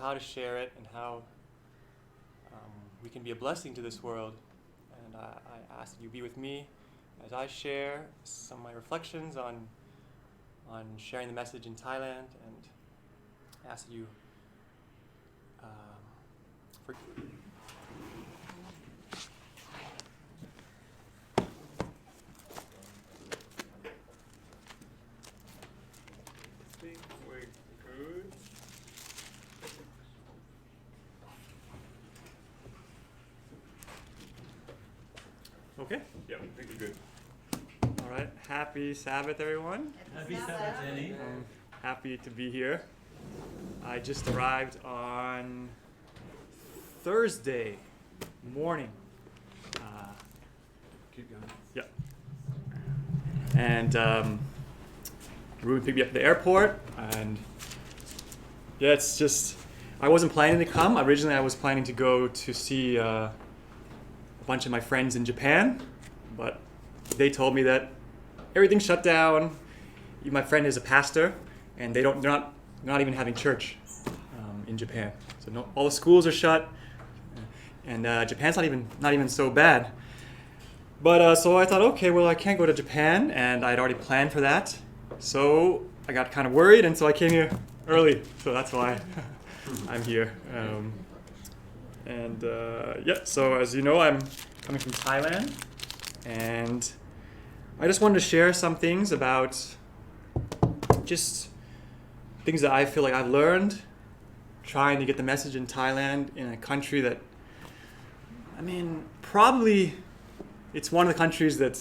how to share it and how we can be a blessing to this world. And I ask that you be with me as I share some of my reflections on sharing the message in Thailand, and ask that you Okay? Yeah, I think we're good. All right. Happy Sabbath, everyone. Happy Sabbath, Jenny. I'm happy to be here. I just arrived on Thursday morning. Keep going. Yeah. And Ruben picked me up at the airport, and yeah, it's just, I wasn't planning to come. Originally, I was planning to go to see a bunch of my friends in Japan, but they told me that everything's shut down. My friend is a pastor, and they're not even having church in Japan. So all the schools are shut, and Japan's not even so bad. But so I thought, okay, well, I can't go to Japan, and I'd already planned for that. So I got kind of worried, and so I came here early. So that's why I'm here. So as you know, I'm coming from Thailand, and I just wanted to share some things about just things that I feel like I've learned trying to get the message in Thailand, in a country that, I mean, probably it's one of the countries that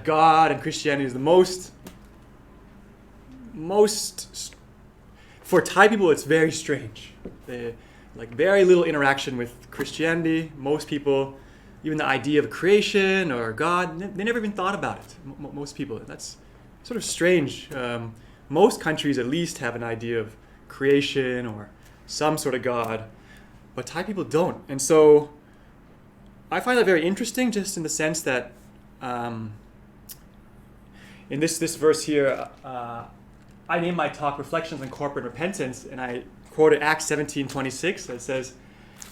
God and Christianity is the most, for Thai people, it's very strange. Very little interaction with Christianity. Most people, even the idea of creation or God, they never even thought about it. Most people, that's sort of strange. Most countries at least have an idea of creation or some sort of God, but Thai people don't. And so I find that very interesting, just in the sense that in this verse here, I named my talk Reflections on Corporate Repentance, and I quoted Acts 17:26 that says,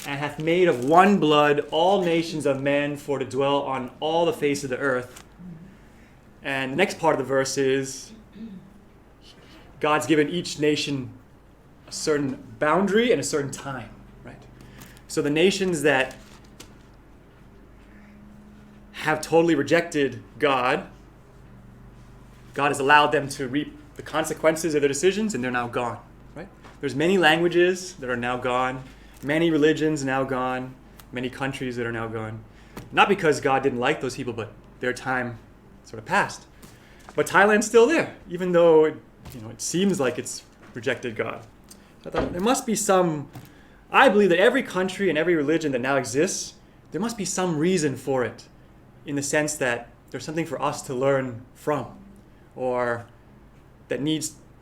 "And hath made of one blood all nations of men for to dwell on all the face of the earth." And the next part of the verse is, God's given each nation a certain boundary and a certain time, right? So the nations that have totally rejected God has allowed them to reap the consequences of their decisions, and they're now gone, right? There's many languages that are now gone, many religions now gone, many countries that are now gone. Not because God didn't like those people, but their time sort of passed. But Thailand's still there, even though it seems like it's rejected God. I thought there must be I believe that every country and every religion that now exists, there must be some reason for it, in the sense that there's something for us to learn from, or that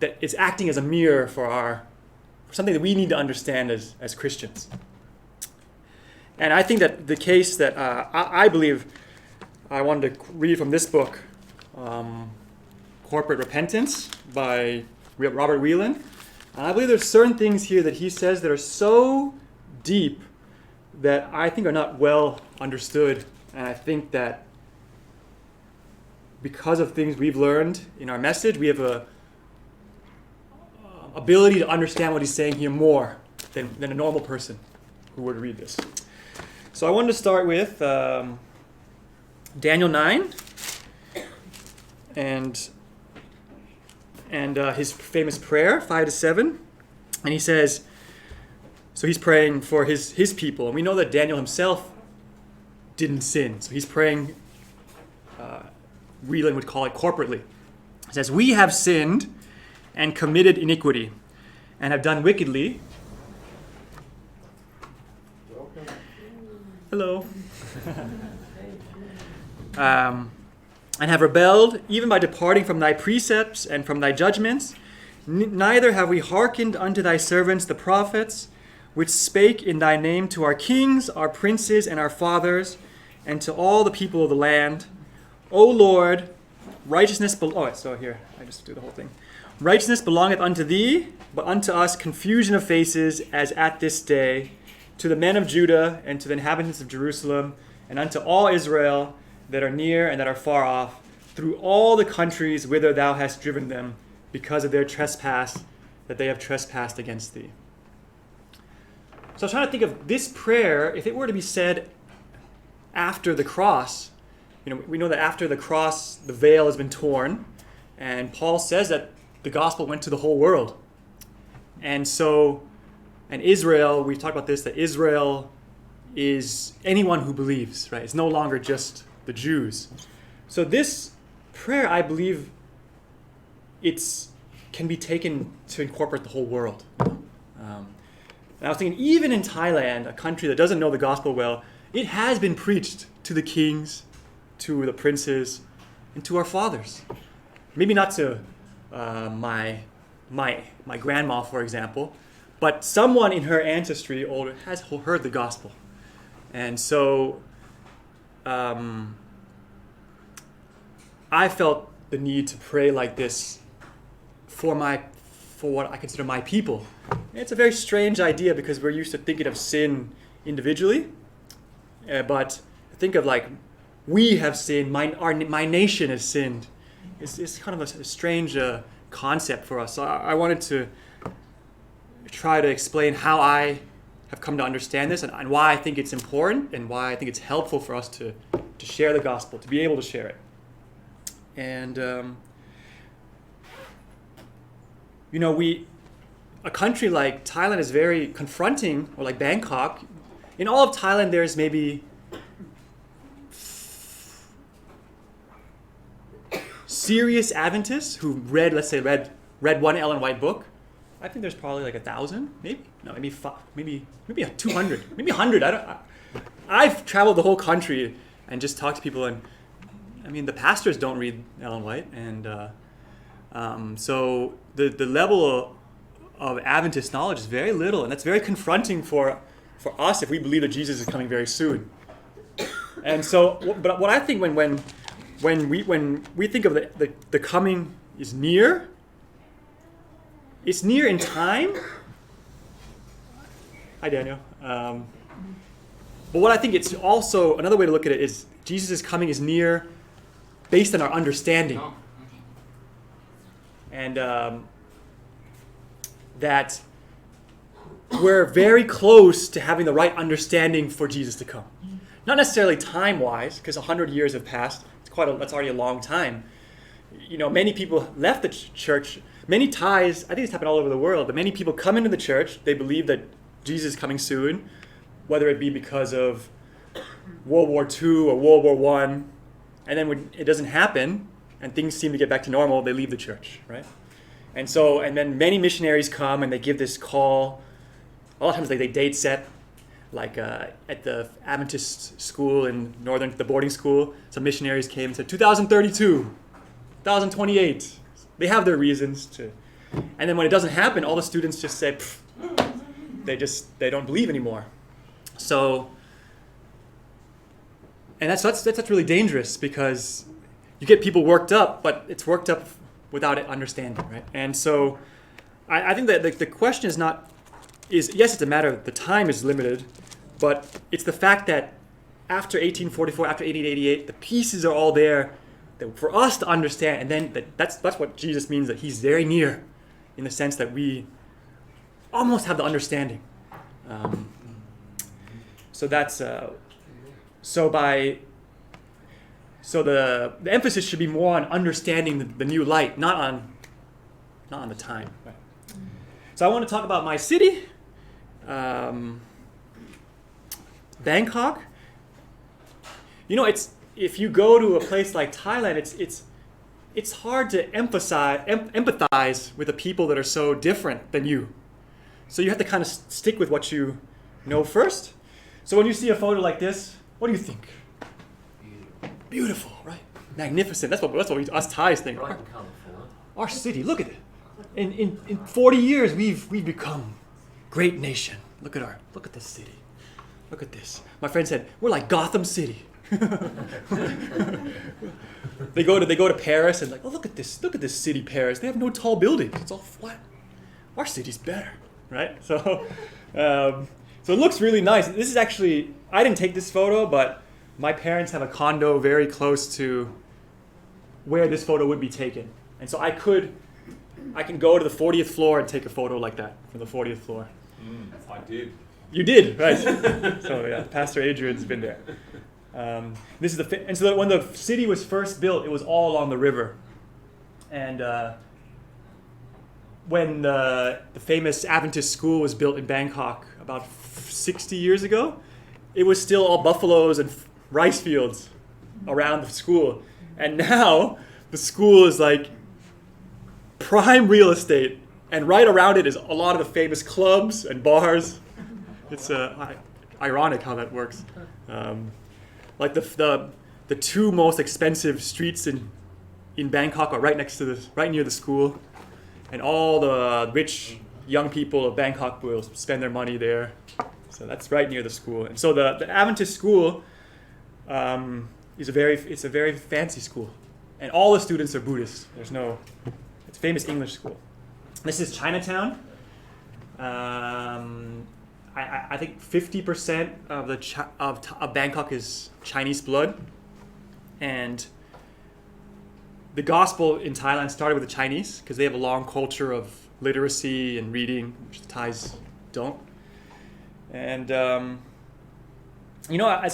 it's acting as a mirror for something that we need to understand as Christians. And I think that the case that I believe I wanted to read from this book, Corporate Repentance by Robert Whelan. And I believe there's certain things here that he says that are so deep that I think are not well understood. And I think that because of things we've learned in our message, we have a ability to understand what he's saying here more than a normal person who were to read this. So I wanted to start with Daniel 9 and his famous prayer, 5-7. And he says, so he's praying for his people. And we know that Daniel himself didn't sin. So he's praying, Whelan would call it corporately. It says, "We have sinned and committed iniquity, and have done wickedly." Hello. "And have rebelled, even by departing from thy precepts and from thy judgments. Neither have we hearkened unto thy servants the prophets, which spake in thy name to our kings, our princes, and our fathers, and to all the people of the land. O Lord, righteousness." So here, I just do the whole thing. Righteousness belongeth unto thee, but unto us confusion of faces, as at this day, to the men of Judah and to the inhabitants of Jerusalem, and unto all Israel that are near and that are far off, through all the countries whither thou hast driven them, because of their trespass, that they have trespassed against thee. So I was trying to think of this prayer, if it were to be said after the cross. We know that after the cross, the veil has been torn, and Paul says that the gospel went to the whole world. And Israel, we've talked about this, that Israel is anyone who believes, right? It's no longer just the Jews. So this prayer, I believe, can be taken to incorporate the whole world. And I was thinking, even in Thailand, a country that doesn't know the gospel well, it has been preached to the kings, to the princes, and to our fathers. Maybe not to my grandma, for example, but someone in her ancestry older has heard the gospel. And so I felt the need to pray like this for what I consider my people. And it's a very strange idea because we're used to thinking of sin individually, but think of like, we have sinned, my nation has sinned. It's kind of a strange concept for us. So I wanted to try to explain how I have come to understand this and why I think it's important and why I think it's helpful for us to share the gospel, to be able to share it. And a country like Thailand is very confronting, or like Bangkok. In all of Thailand, there's maybe serious Adventists who read one Ellen White book. I think there's probably like 1,000, maybe 200, maybe 100. I've traveled the whole country and just talked to people, and I mean the pastors don't read Ellen White, and so the level of Adventist knowledge is very little, and that's very confronting for us if we believe that Jesus is coming very soon. And so, but what I think when we think of the coming is near, it's near in time. Hi, Daniel. But what I think it's also, another way to look at it is Jesus' coming is near based on our understanding. And that we're very close to having the right understanding for Jesus to come. Not necessarily time-wise, because 100 years have passed. That's already a long time. Many people left the church. Many Thais, I think it's happened all over the world, but many people come into the church, they believe that Jesus is coming soon, whether it be because of World War II or World War I, and then when it doesn't happen, and things seem to get back to normal, they leave the church, right? And then many missionaries come and they give this call. A lot of times they date set, like at the Adventist school in the boarding school, some missionaries came and said 2032, 2028. They have their reasons to. And then when it doesn't happen, all the students just say, they don't believe anymore. So, and that's really dangerous because you get people worked up, but it's worked up without it understanding, right? And so I think that the question is yes, it's a matter of the time is limited, but it's the fact that after 1844, after 1888, the pieces are all there that for us to understand, and then that's what Jesus means, that he's very near in the sense that we almost have the understanding. So that's So the emphasis should be more on understanding the new light, not on the time. Right. So I want to talk about my city, Bangkok. If you go to a place like Thailand, it's hard to empathize with the people that are so different than you. So you have to kind of stick with what you know first. So when you see a photo like this, what do you think? Beautiful, right? Magnificent. That's what us Thais think. Right? Our city, look at it. In 40 years, we've become great nation. Look at this city. Look at this. My friend said, we're like Gotham City. They go to Paris and like, oh, look at this city, Paris. They have no tall buildings. It's all flat. Our city's better, right? So it looks really nice. This is actually, I didn't take this photo, but my parents have a condo very close to where this photo would be taken. And so I can go to the 40th floor and take a photo like that from the 40th floor. I did. You did, right? So yeah, Pastor Adrian's been there. This is and so when the city was first built, it was all along the river. And when the famous Adventist school was built in Bangkok about 60 years ago, it was still all buffaloes and rice fields around the school. And now the school is like prime real estate, and right around it is a lot of the famous clubs and bars. It's ironic how that works. Like the two most expensive streets in Bangkok are right near the school, and all the rich young people of Bangkok will spend their money there. So that's right near the school. And so the Adventist school is a very fancy school, and all the students are Buddhist. It's a famous English school. This is Chinatown. I think 50% of Bangkok is Chinese blood, and the gospel in Thailand started with the Chinese because they have a long culture of literacy and reading, which the Thais don't. And as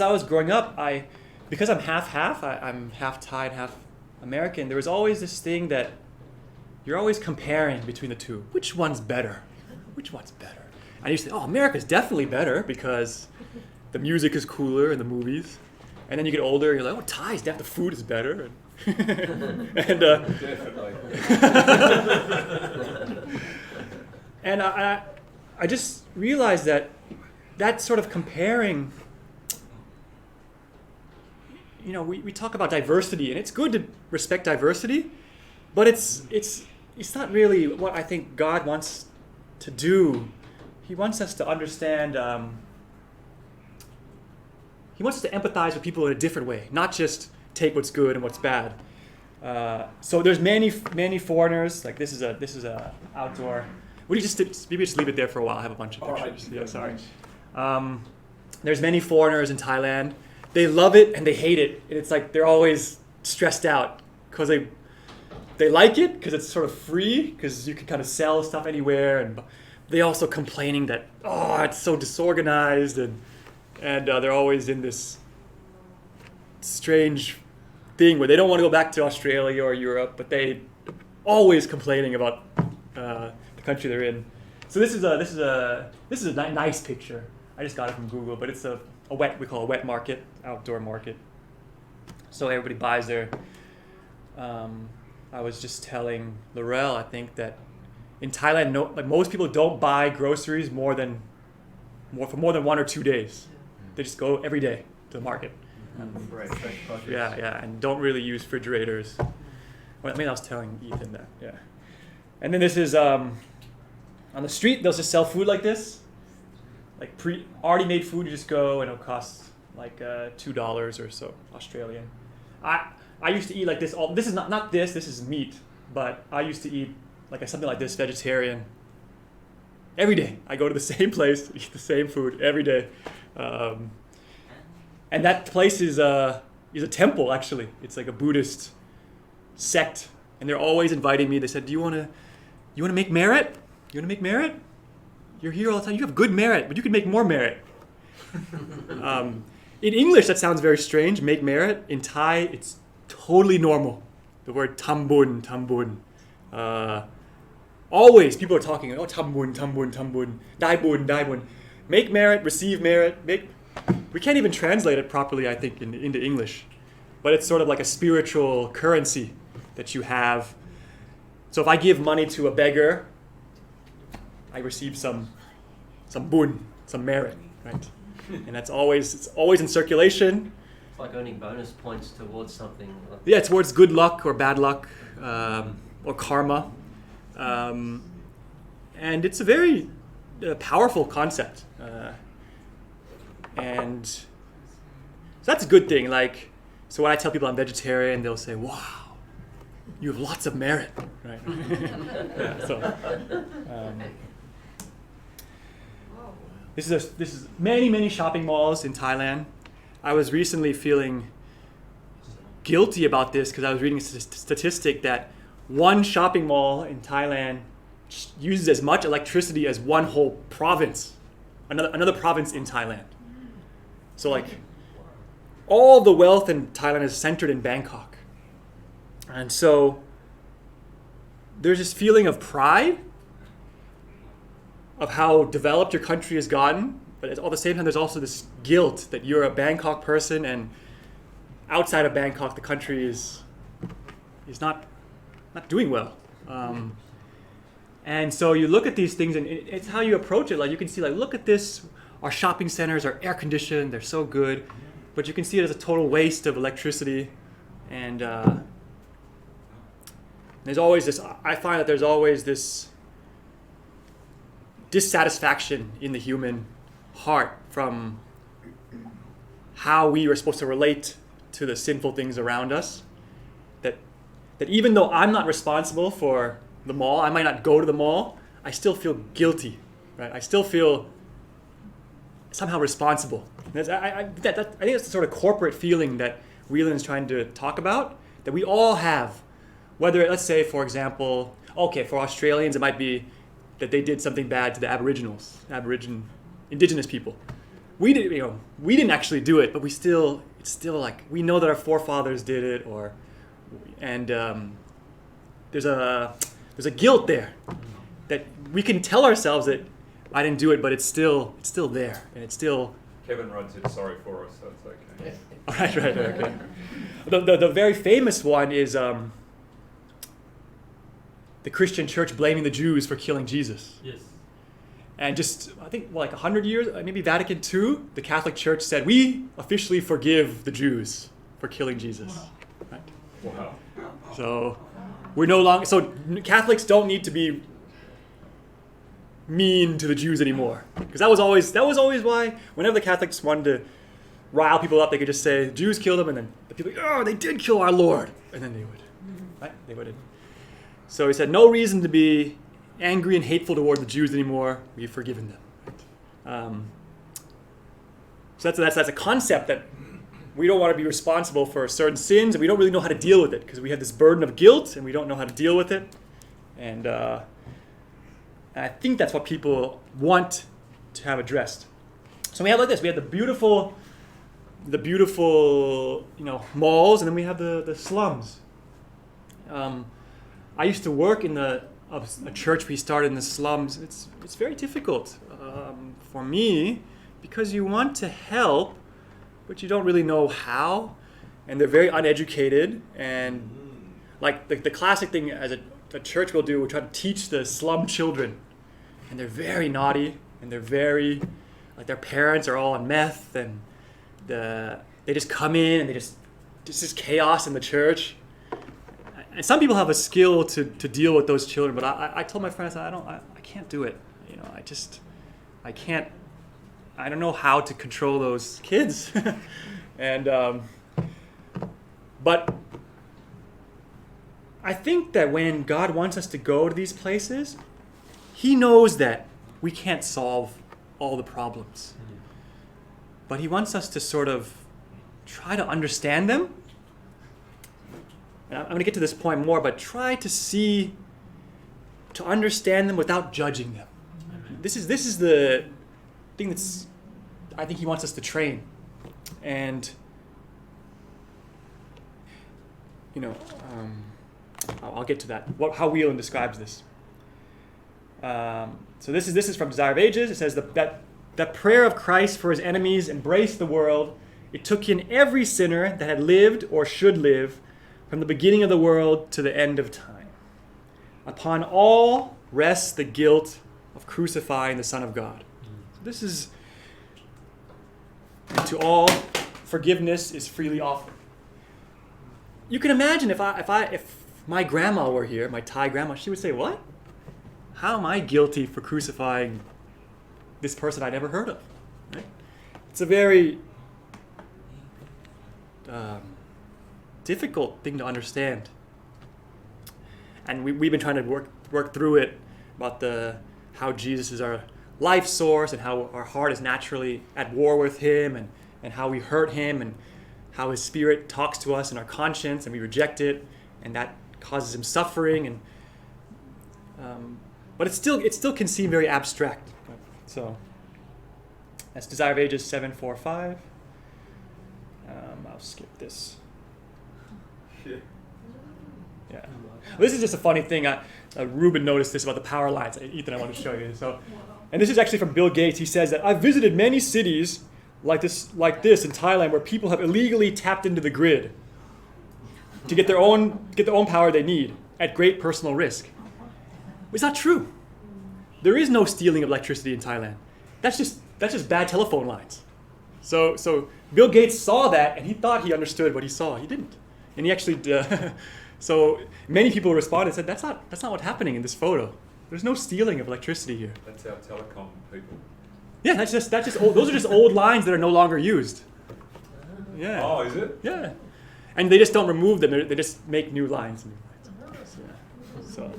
I was growing up, because I'm half-half, I'm half Thai and half American. There was always this thing that you're always comparing between the two. Which one's better? Which one's better? And you say, oh, America's definitely better because the music is cooler in the movies. And then you get older, and you're like, oh, Thai's definitely, the food is better. And Definitely. And I just realized that sort of comparing, we talk about diversity, and it's good to respect diversity, but it's not really what I think God wants to do. He wants us to understand, he wants us to empathize with people in a different way, not just take what's good and what's bad. So there's many foreigners. Like this is a outdoor. Maybe just leave it there for a while. I have a bunch of pictures. Right. Yeah, sorry. There's many foreigners in Thailand. They love it and they hate it. And it's like they're always stressed out because they like it because it's sort of free because you can kind of sell stuff anywhere, and they also complaining that it's so disorganized, and they're always in this strange thing where they don't want to go back to Australia or Europe, but they always complaining about the country they're in. So this is a nice picture. I just got it from Google, but it's we call a wet market, outdoor market. So everybody buys there. I was just telling Laurel, I think that in Thailand, most people don't buy groceries for more than 1 or 2 days. They just go every day to the market. Fresh produce. Yeah, and don't really use refrigerators. Well, I was telling Ethan that, yeah. And then this is, on the street, they'll just sell food like this. Like already made food, you just go and it'll cost like $2 or so Australian. I used to eat like this. This is not this is meat, but I used to eat like something like this, vegetarian, every day. I go to the same place, eat the same food every day. And that place is a temple, actually. It's like a Buddhist sect, and they're always inviting me. They said, "Do you want to make merit? You want to make merit? You're here all the time. You have good merit, but you could make more merit." In English, that sounds very strange. Make merit. In Thai, it's totally normal. The word tambun. Always people are talking, tambun, dai bun. Make merit, receive merit. We can't even translate it properly, I think, into English. But it's sort of like a spiritual currency that you have. So if I give money to a beggar, I receive some bun, some merit, right? And it's always in circulation. It's like earning bonus points towards something. Yeah, towards good luck or bad luck, or karma. And it's a very powerful concept. And So that's a good thing. Like, so when I tell people I'm vegetarian, they'll say, "Wow, you have lots of merit," right? Yeah, so, this is many shopping malls in Thailand. I was recently feeling guilty about this because I was reading a statistic that one shopping mall in Thailand uses as much electricity as one whole province, another province in Thailand. So like all the wealth in Thailand is centered in Bangkok. And so there's this feeling of pride of how developed your country has gotten, but at the same time there's also this guilt that you're a Bangkok person and outside of Bangkok the country is not doing well. And so you look at these things and it's how you approach it. Like you can see, like, look at this, our shopping centers are air conditioned, they're so good, but you can see it as a total waste of electricity. And there's always this, I find that there's always this dissatisfaction in the human heart from how we are supposed to relate to the sinful things around us. That even though I'm not responsible for the mall, I might not go to the mall, I still feel guilty, right? I still feel somehow responsible. I think that's the sort of corporate feeling that Whelan is trying to talk about, that we all have. Whether, let's say, for example, okay, for Australians, it might be that they did something bad to the indigenous people. We didn't actually do it, but it's still like, we know that our forefathers did it, and there's a guilt there that we can tell ourselves that I didn't do it, but it's still there, and it's still. Kevin writes it sorry for us, so it's okay. Right, okay. The very famous one is the Christian church blaming the Jews for killing Jesus. Yes. And just, I think, like 100 years, maybe Vatican II, the Catholic Church said, we officially forgive the Jews for killing Jesus. Right? Wow. So we're no longer, so Catholics don't need to be mean to the Jews anymore. Because that was always why, whenever the Catholics wanted to rile people up, they could just say, Jews killed them, and then the people, oh, they did kill our Lord. And then they would, right? They would. So he said, no reason to be angry and hateful toward the Jews anymore. We've forgiven them. So that's a concept that we don't want to be responsible for certain sins, and we don't really know how to deal with it because we have this burden of guilt, and we don't know how to deal with it. And I think that's what people want to have addressed. So we have like this. We have the beautiful, malls, and then we have the slums. I used to work in a church we started in the slums. It's very difficult for me because you want to help, but you don't really know how, and they're very uneducated. And like the classic thing as a church will do, we try to teach the slum children, and they're very naughty, and they're very, like, their parents are all on meth, and they just come in and this is chaos in the church. And some people have a skill to deal with those children, but I told my friends, I can't do it. I can't. I don't know how to control those kids. And but I think that when God wants us to go to these places, He knows that we can't solve all the problems, but He wants us to sort of try to understand them. And I'm going to get to this point more, but try to understand them without judging them. Amen. This is the thing that's, I think He wants us to train. And, I'll get to that, how Whelan describes this. So this is from Desire of Ages. It says that prayer of Christ for His enemies embraced the world. It took in every sinner that had lived or should live from the beginning of the world to the end of time. Upon all rests the guilt of crucifying the Son of God. So this is, and to all forgiveness is freely offered. You can imagine if my grandma were here, my Thai grandma, she would say, "What? How am I guilty for crucifying this person I never heard of?" Right? It's a very difficult thing to understand. And we've been trying to work through it about how Jesus is our life source and how our heart is naturally at war with him and how we hurt him and how his spirit talks to us in our conscience and we reject it and that causes him suffering and but it still can seem very abstract. So that's Desire of Ages 745. I'll skip this. Yeah. This is just a funny thing. Ruben noticed this about the power lines. Ethan, I want to show you. So, and this is actually from Bill Gates. He says that I've visited many cities like this in Thailand where people have illegally tapped into the grid to get the own power they need at great personal risk. It's not true. There is no stealing of electricity in Thailand. That's just bad telephone lines. So Bill Gates saw that and he thought he understood what he saw. He didn't, and he actually. So many people responded and said that's not what's happening in this photo. There's no stealing of electricity here. That's our telecom people. Yeah, that's just old, those are just old lines that are no longer used. Yeah. Oh, is it? Yeah, and they just don't remove them. They just make new lines. So.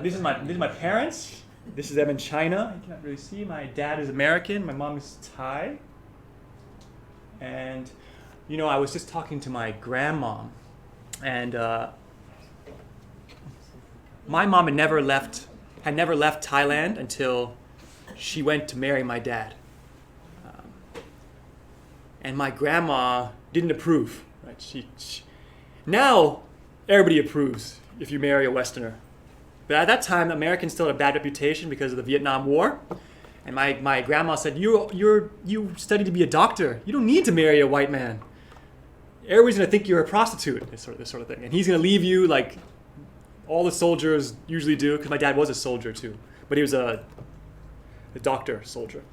This is my parents. This is them in China. You can't really see. My dad is American. My mom is Thai. And, I was just talking to my grandma, and my mom had never left Thailand until she went to marry my dad. And my grandma didn't approve. Right? She now everybody approves if you marry a Westerner. But at that time, Americans still had a bad reputation because of the Vietnam War. And my grandma said, you studied to be a doctor. You don't need to marry a white man. Everybody's going to think you're a prostitute, this sort of thing. And he's going to leave you like all the soldiers usually do, because my dad was a soldier too. But he was a doctor soldier.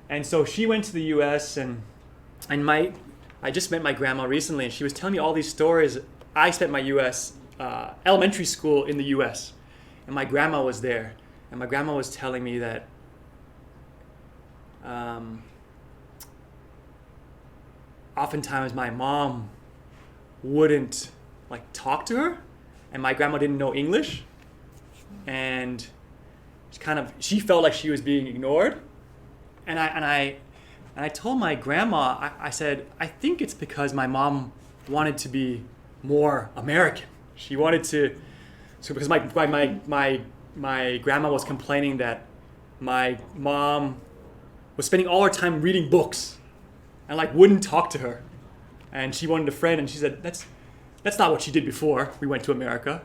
And so she went to the U.S. and I just met my grandma recently, and she was telling me all these stories. I spent my U.S. Elementary school in the U.S., and my grandma was there. And my grandma was telling me that oftentimes my mom wouldn't talk to her, and my grandma didn't know English, and she felt like she was being ignored. And I told my grandma, I said, I think it's because my mom wanted to be more American. She wanted to, because my grandma was complaining that my mom was spending all her time reading books and wouldn't talk to her. And she wanted a friend, and she said, that's not what she did before we went to America.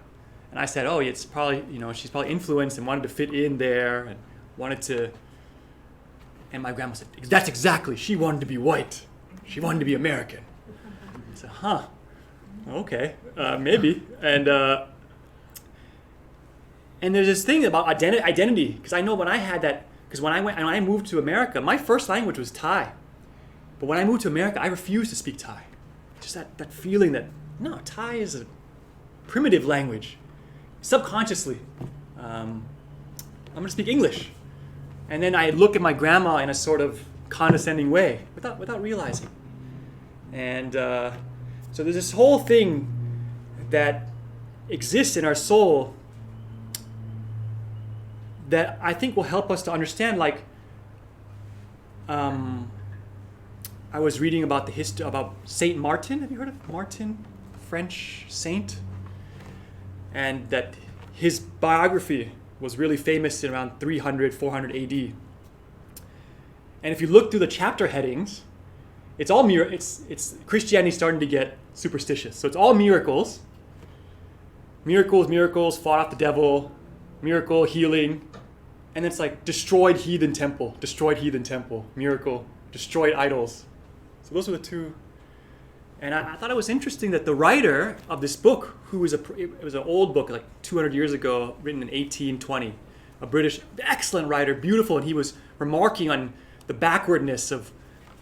And I said, oh, it's probably, she's probably influenced and wanted to fit in there and wanted to. And my grandma said, that's exactly, she wanted to be white. She wanted to be American. I said, huh, okay, maybe. And there's this thing about identity, because I know when I had that, because when I moved to America, my first language was Thai. But when I moved to America, I refused to speak Thai. Just that feeling that, no, Thai is a primitive language. Subconsciously, I'm going to speak English. And then I look at my grandma in a sort of condescending way, without realizing. And so there's this whole thing that exists in our soul that I think will help us to understand. I was reading about the history about Saint Martin. Have you heard of Martin, French saint? And that his biography was really famous in around 300, 400 AD. And if you look through the chapter headings, it's all it's Christianity starting to get superstitious. So it's all miracles, fought off the devil, miracle, healing, and it's destroyed heathen temple, miracle, destroyed idols. So those are the two. And I thought it was interesting that the writer of this book, it was an old book, 200 years ago, written in 1820, a British, excellent writer, beautiful, and he was remarking on the backwardness of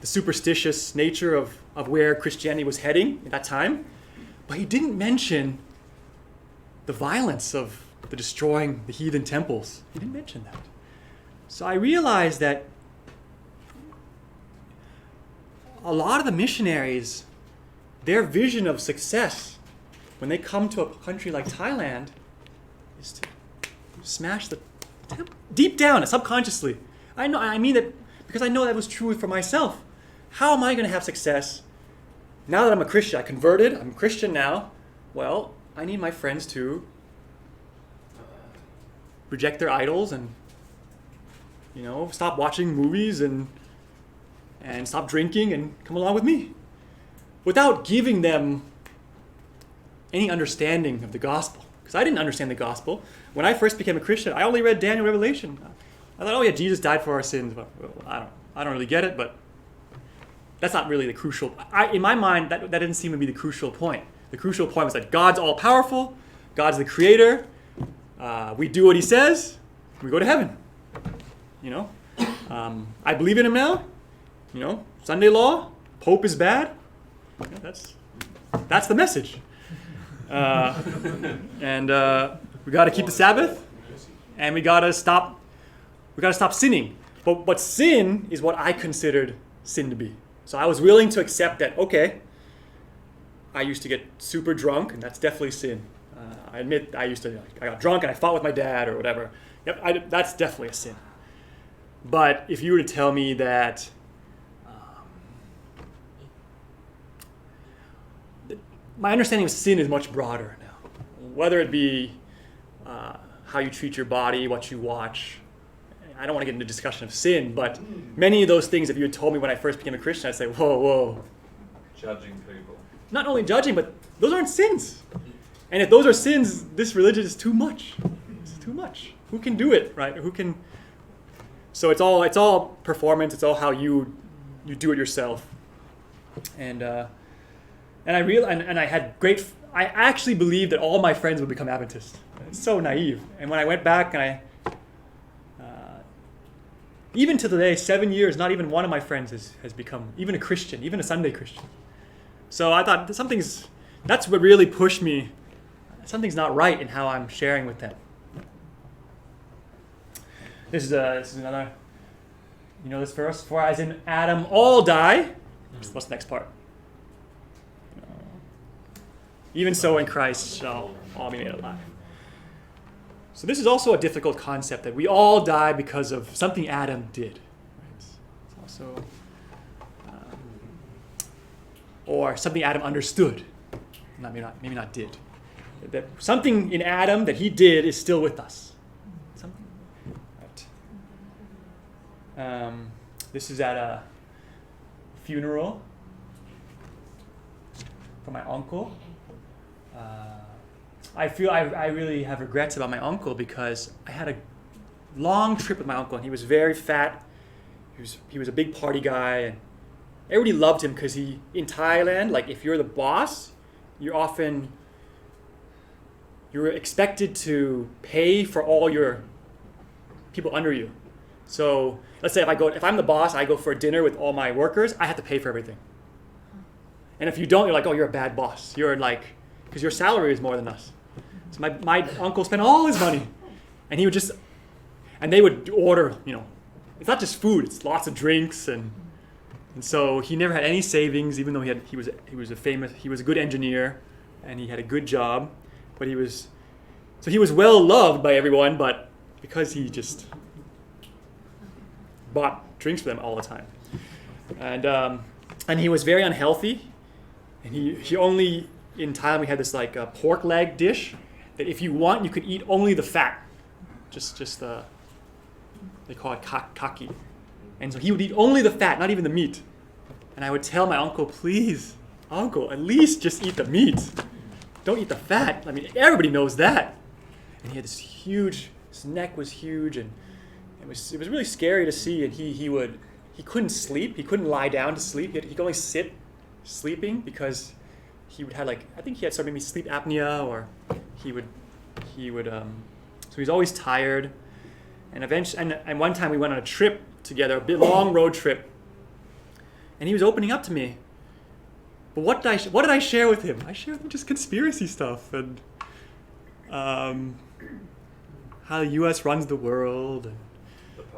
the superstitious nature of where Christianity was heading at that time. But he didn't mention the violence of the destroying the heathen temples. He didn't mention that. So I realized that a lot of the missionaries, their vision of success when they come to a country like Thailand is to smash the temple deep down, subconsciously. I mean that because I know that was true for myself. How am I going to have success now that I'm a Christian? I converted, I'm a Christian now. Well, I need my friends to reject their idols and, stop watching movies and stop drinking and come along with me. Without giving them any understanding of the gospel. Because I didn't understand the gospel. When I first became a Christian, I only read Daniel Revelation. I thought, oh yeah, Jesus died for our sins. Well, I don't really get it, but that's not really the crucial. In my mind, that didn't seem to be the crucial point. The crucial point was that God's all powerful. God's the creator. We do what he says. We go to heaven. I believe in him now. Sunday law. Pope is bad. That's the message. And we got to keep the Sabbath, and we got to stop sinning. But sin is what I considered sin to be. So I was willing to accept that. Okay, I used to get super drunk, and that's definitely sin. I admit I got drunk and I fought with my dad or whatever. Yep, that's definitely a sin. But if you were to tell me that my understanding of sin is much broader now. Whether it be how you treat your body, what you watch. I don't want to get into discussion of sin, but many of those things, if you had told me when I first became a Christian, I'd say, whoa. Judging people. Not only judging, but those aren't sins. And if those are sins, this religion is too much. It's too much. Who can do it, right? Who can? So it's all performance. It's all how you do it yourself. And I actually believed that all my friends would become Adventists. It's so naive. And when I went back and even to today, 7 years, not even one of my friends has become even a Christian, even a Sunday Christian. So I thought that's what really pushed me. Something's not right in how I'm sharing with them. This is another, this verse, for as in Adam all die. What's the next part? Even so in Christ shall all be made alive. So this is also a difficult concept that we all die because of something Adam did. It's also, or something Adam understood. Maybe not did. That something in Adam that he did is still with us. Something. Right. This is at a funeral for my uncle. I feel I really have regrets about my uncle because I had a long trip with my uncle and he was very fat. He was a big party guy and everybody loved him because in Thailand, like if you're the boss, you're expected to pay for all your people under you. So let's say if I'm the boss, I go for a dinner with all my workers, I have to pay for everything. And if you don't, you're like, oh, you're a bad boss. You're like, because your salary is more than us. So my uncle spent all his money, and they would order, it's not just food, it's lots of drinks, and so he never had any savings, even though he was a good engineer, and he had a good job, but he was well loved by everyone, but because he just bought drinks for them all the time, and he was very unhealthy, and he only. In Thailand, we had this pork leg dish that if you want, you could eat only the fat, just they call it kaki, and so he would eat only the fat, not even the meat. And I would tell my uncle, please, uncle, at least just eat the meat, don't eat the fat. I mean, everybody knows that. And he had this his neck was huge, and it was really scary to see. And he couldn't sleep, he couldn't lie down to sleep. He could only sit sleeping because. He would have I think he had maybe sleep apnea, or he would so he was always tired. And eventually, and one time we went on a trip together, a bit long road trip, and he was opening up to me. But what did I share with him? I shared with him just conspiracy stuff and how the U.S. runs the world. And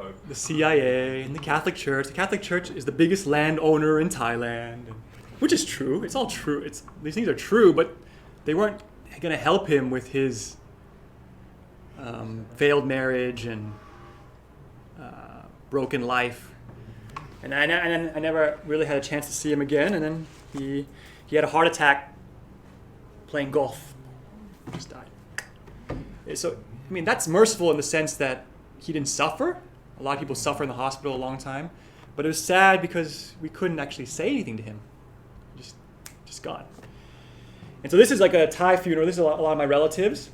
Pope. the CIA and the Catholic Church. The Catholic Church is the biggest landowner in Thailand, which is true. It's all true. These things are true, but they weren't going to help him with his failed marriage and broken life. And I never really had a chance to see him again. And then he had a heart attack playing golf. He just died. So, I mean, that's merciful in the sense that he didn't suffer. A lot of people suffer in the hospital a long time. But it was sad because we couldn't actually say anything to him. Just gone. And so this is like a Thai funeral. This is a lot of my relatives.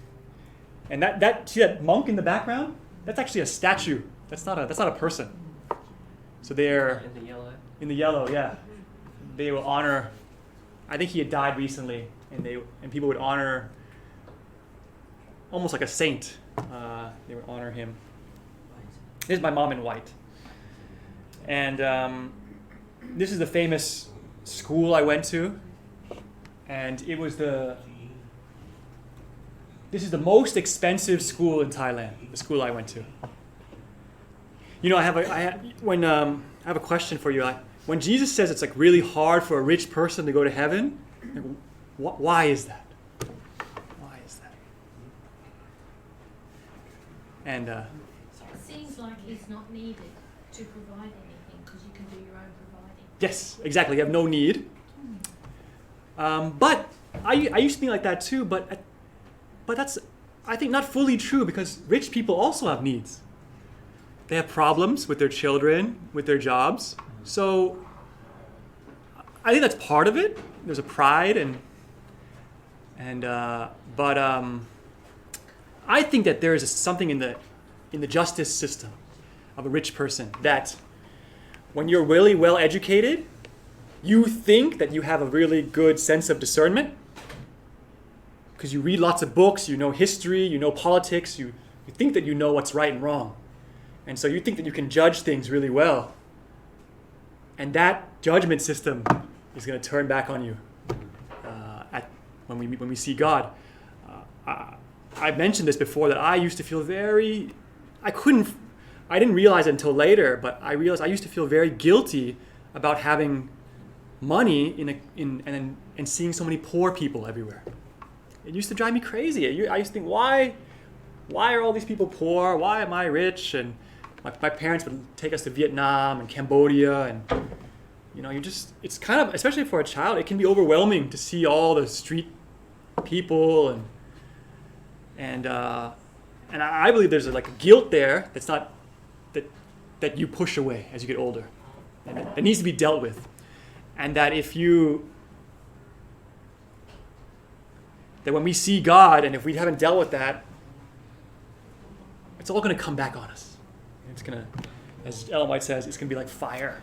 And see that monk in the background? That's actually a statue. That's not a person. So they're In the yellow. in the yellow, yeah. They will honor. I think he had died recently, and people would honor, almost like a saint. They would honor him. This is my mom in white, and this is the famous school I went to, and it was This is the most expensive school in Thailand. The school I went to. You know, I have a question for you. When Jesus says it's like really hard for a rich person to go to heaven, why is that? Why is that? And It seems like he's not needed to provide anything because you can do your own providing. yes, exactly. You have no need. But I used to think like that too. But that's, I think, not fully true, because rich people also have needs. They have problems with their children, with their jobs. So I think that's part of it. There's a pride but I think that there is something in the justice system of a rich person that when you're really well educated, you think that you have a really good sense of discernment because you read lots of books, you know history, you know politics, you think that you know what's right and wrong. And so you think that you can judge things really well. And that judgment system is going to turn back on you when we see God. I mentioned this before, that I used to feel I didn't realize it until later, but I realized I used to feel very guilty about having money and seeing so many poor people everywhere. It used to drive me crazy. I used to think, why are all these people poor? Why am I rich? And my parents would take us to Vietnam and Cambodia, and it's kind of, especially for a child, it can be overwhelming to see all the street people and I believe there's like a guilt there that's not that you push away as you get older, and that needs to be dealt with, and that that when we see God, and if we haven't dealt with that, it's all going to come back on us. It's going to, as Ellen White says, it's going to be like fire.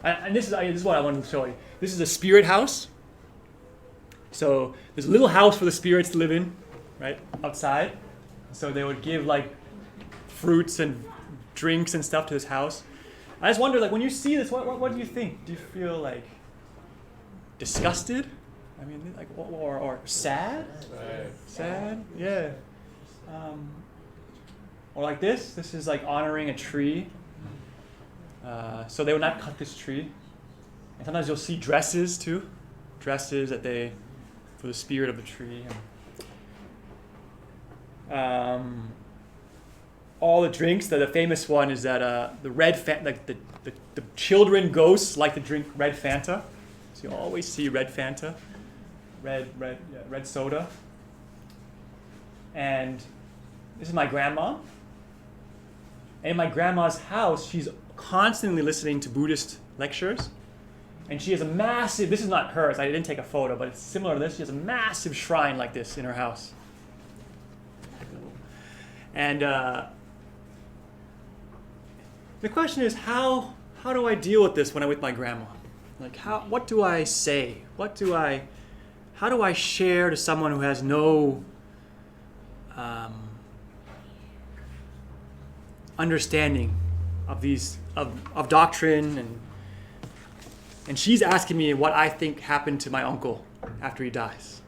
And this is what I wanted to show you. This is a spirit house. So there's a little house for the spirits to live in, right, outside. So they would give like fruits and drinks and stuff to this house. I just wonder, like, when you see this, what do you think? Do you feel like disgusted? I mean, like, or sad? Sad, yeah. Or like this. This is like honoring a tree. So they would not cut this tree. And sometimes you'll see dresses too, dresses for the spirit of the tree. All the drinks. The famous one is that the red like the children ghosts like to drink red Fanta. So you always see red Fanta, red soda. And this is my grandma. And in my grandma's house, she's constantly listening to Buddhist lectures. And she has a massive, this is not hers, I didn't take a photo, but it's similar to this. She has a massive shrine like this in her house. And the question is, how do I deal with this when I'm with my grandma? Like, what do I say? How do I share to someone who has no understanding of doctrine, and she's asking me what I think happened to my uncle after he dies.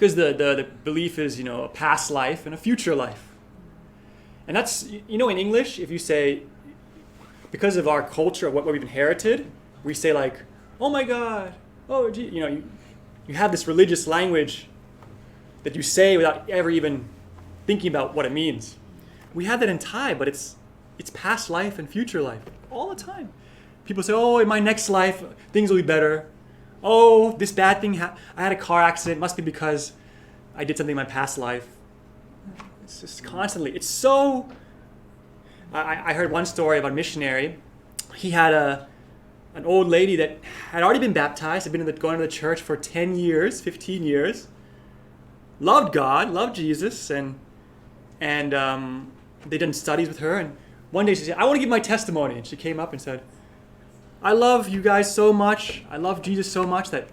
Because the belief is, a past life and a future life. And that's, in English, if you say, because of our culture, what we've inherited, we say like, oh my God, oh, gee, you have this religious language that you say without ever even thinking about what it means. We have that in Thai, but it's past life and future life all the time. People say, oh, in my next life, things will be better. Oh, this bad thing, I had a car accident, must be because I did something in my past life. It's just constantly, it's so, I heard one story about a missionary. He had an old lady that had already been baptized, had been going to the church for 10 years, 15 years, loved God, loved Jesus, and they done studies with her. And one day she said, I want to give my testimony. And she came up and said, I love you guys so much. I love Jesus so much that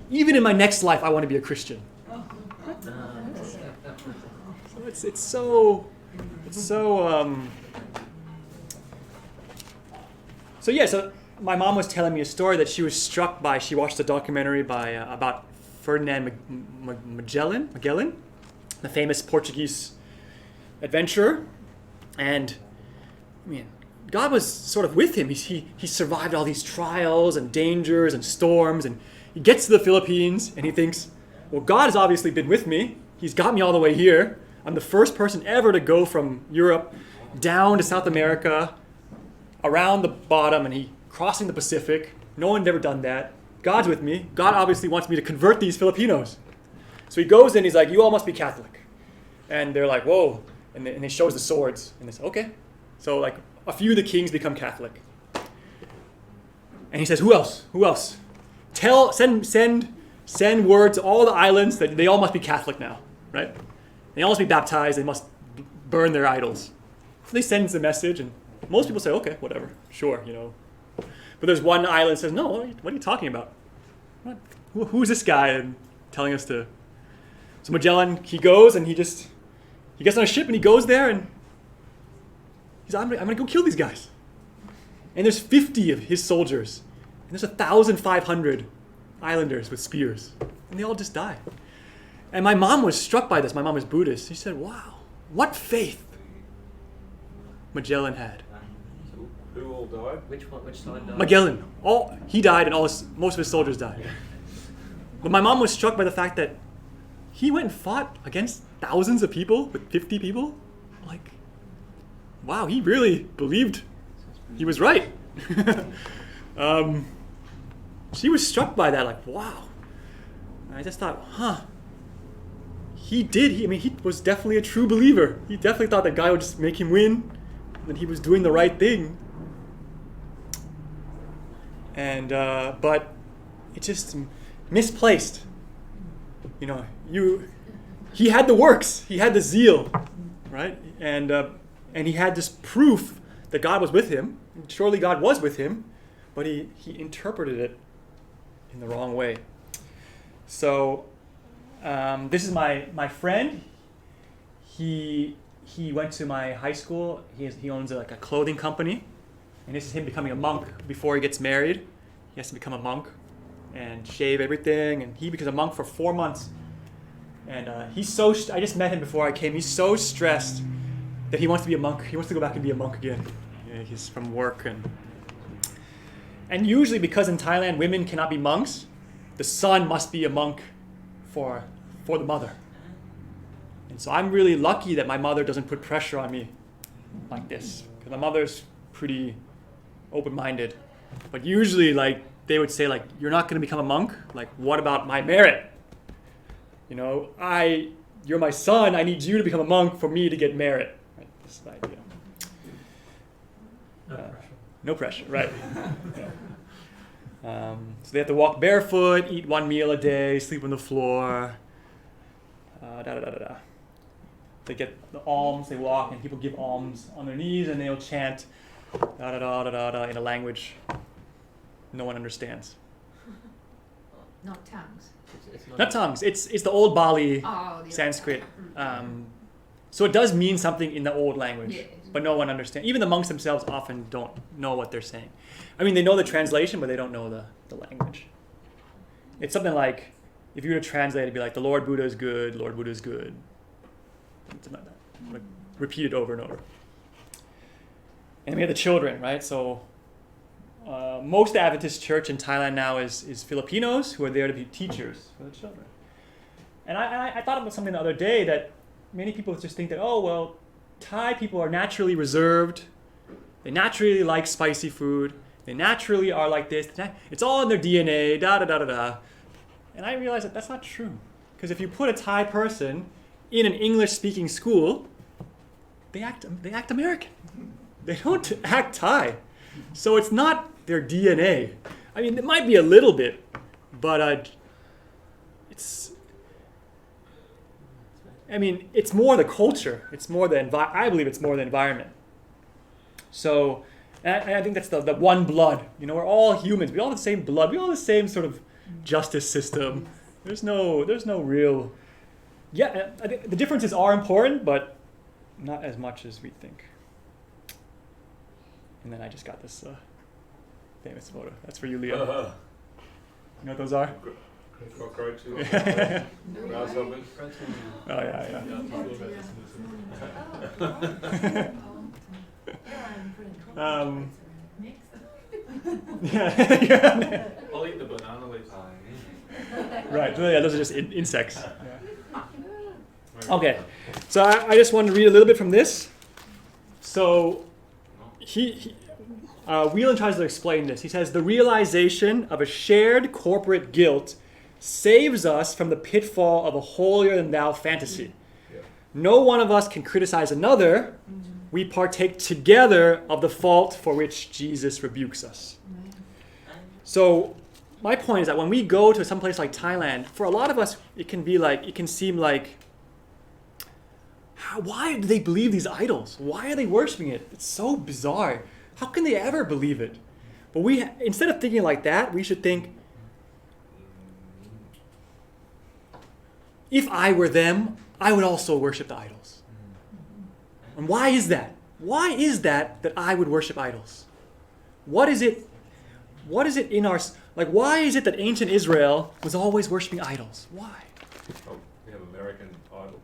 even in my next life, I want to be a Christian. So so my mom was telling me a story that she was struck by. She watched a documentary about Ferdinand Magellan, the famous Portuguese adventurer. And God was sort of with him. He survived all these trials and dangers and storms, and he gets to the Philippines and he thinks, well, God has obviously been with me. He's got me all the way here. I'm the first person ever to go from Europe down to South America, around the bottom, and he crossing the Pacific. No one had ever done that. God's with me. God obviously wants me to convert these Filipinos. So he goes in, he's like, you all must be Catholic. And they're like, whoa. And he shows the swords. And they say, okay. So like a few of the kings become Catholic. And he says, who else? Who else? Send word to all the islands that they all must be Catholic now, right? They all must be baptized. They must burn their idols. So they send the message, and most people say, okay, whatever, sure, But there's one island that says, no, what are you talking about? Who's this guy and telling us to? So Magellan, he goes and he gets on a ship and he goes there and he's I'm gonna go kill these guys. And there's 50 of his soldiers, and there's 1,500 islanders with spears, and they all just die. And my mom was struck by this. My mom is Buddhist. She said, wow, what faith Magellan had. Who all died? Which side died? Magellan, he died, and most of his soldiers died. But my mom was struck by the fact that he went and fought against thousands of people with 50 people. Like, wow, he really believed he was right. She was struck by that, like, wow. And I just thought, he was definitely a true believer. He definitely thought that God would just make him win, that he was doing the right thing. And but it's just misplaced. He had the works, he had the zeal, right? And he had this proof that God was with him. And surely God was with him, but he interpreted it in the wrong way. So this is my friend. He went to my high school. He owns a clothing company, and this is him becoming a monk before he gets married. He has to become a monk and shave everything, and he becomes a monk for 4 months. And I just met him before I came. He's so stressed that he wants to be a monk. He wants to go back and be a monk again. He's from work, and usually because in Thailand women cannot be monks, the son must be a monk for the mother. And so I'm really lucky that my mother doesn't put pressure on me like this, because my mother's pretty open-minded. But usually, like, they would say, like, you're not going to become a monk? Like, what about my merit? You're my son. I need you to become a monk for me to get merit. Right? This idea. No pressure, right? So they have to walk barefoot, eat 1 meal a day, sleep on the floor. They get the alms, they walk, and people give alms on their knees, and they'll chant in a language no one understands. Not tongues. Not tongues. It's the old Bali The Sanskrit. So it does mean something in the old language, but no one understands. Even the monks themselves often don't know what they're saying. I mean, they know the translation, but they don't know the language. It's something like, if you were to translate, it'd be like, the Lord Buddha is good, Lord Buddha is good. Something like that. Like, repeat it over and over. And we have the children, right? So most Adventist church in Thailand now is Filipinos who are there to be teachers for the children. And I thought about something the other day that many people just think that, oh, well, Thai people are naturally reserved. They naturally like spicy food. They naturally are like this. It's all in their DNA, da-da-da-da-da. And I realized that that's not true. Because if you put a Thai person in an English-speaking school, they act American. They don't act Thai. So it's not their DNA. I mean, it might be a little bit, but it's more the culture. It's more I believe it's more the environment. So, and I think that's the one blood. We're all humans. We all have the same blood. We all have the same sort of justice system. There's no real. Yeah, I think the differences are important, but not as much as we think. And then I just got this famous photo. That's for you, Leo. You know what those are? Cockroaches. Grasshoppers. Oh yeah. Yeah. I'll eat the banana leaves. Right. Yeah, those are just insects. Yeah. Okay. So I just wanted to read a little bit from this. So Whelan tries to explain this. He says, the realization of a shared corporate guilt saves us from the pitfall of a holier-than-thou fantasy. Yeah. No one of us can criticize another. We partake together of the fault for which Jesus rebukes us. So my point is that when we go to some place like Thailand, for a lot of us, it can seem like, why do they believe these idols? Why are they worshiping it? It's so bizarre. How can they ever believe it? But instead of thinking like that, we should think, if I were them, I would also worship the idols. And why is that? Why is that I would worship idols? What is it in our, why is it that ancient Israel was always worshiping idols? Why? Oh, we have American Idol.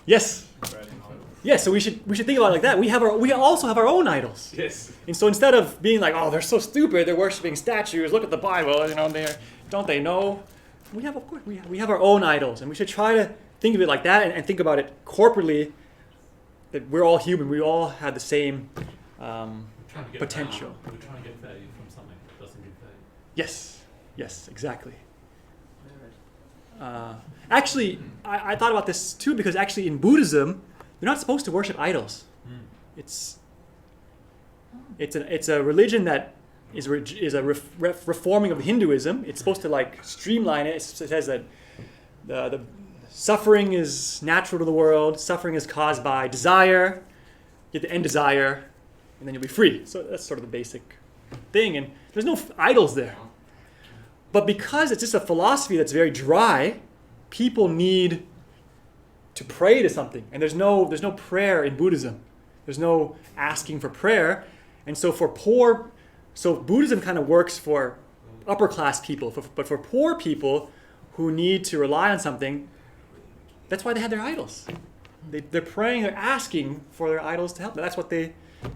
Yes. American Idol. Yes, so we should think about it like that. We also have our own idols. Yes. And so instead of being like, oh, they're so stupid, they're worshiping statues, look at the Bible, don't they know? We have our own idols, and we should try to think of it like that and think about it corporately, that we're all human, we all have the same potential. We're trying to get value from something that doesn't give value. Yes, exactly. Actually, I thought about this too, because actually in Buddhism, you're not supposed to worship idols. It's a religion that is a reforming of Hinduism. It's supposed to streamline it. It says that the suffering is natural to the world. Suffering is caused by desire. You have to end desire, and then you'll be free. So that's sort of the basic thing. And there's no idols there. But because it's just a philosophy that's very dry, people need to pray to something. And there's no prayer in Buddhism. There's no asking for prayer. And so so Buddhism kind of works for upper class people, but for poor people who need to rely on something, that's why they have their idols. They're praying, they're asking for their idols to help them. That's what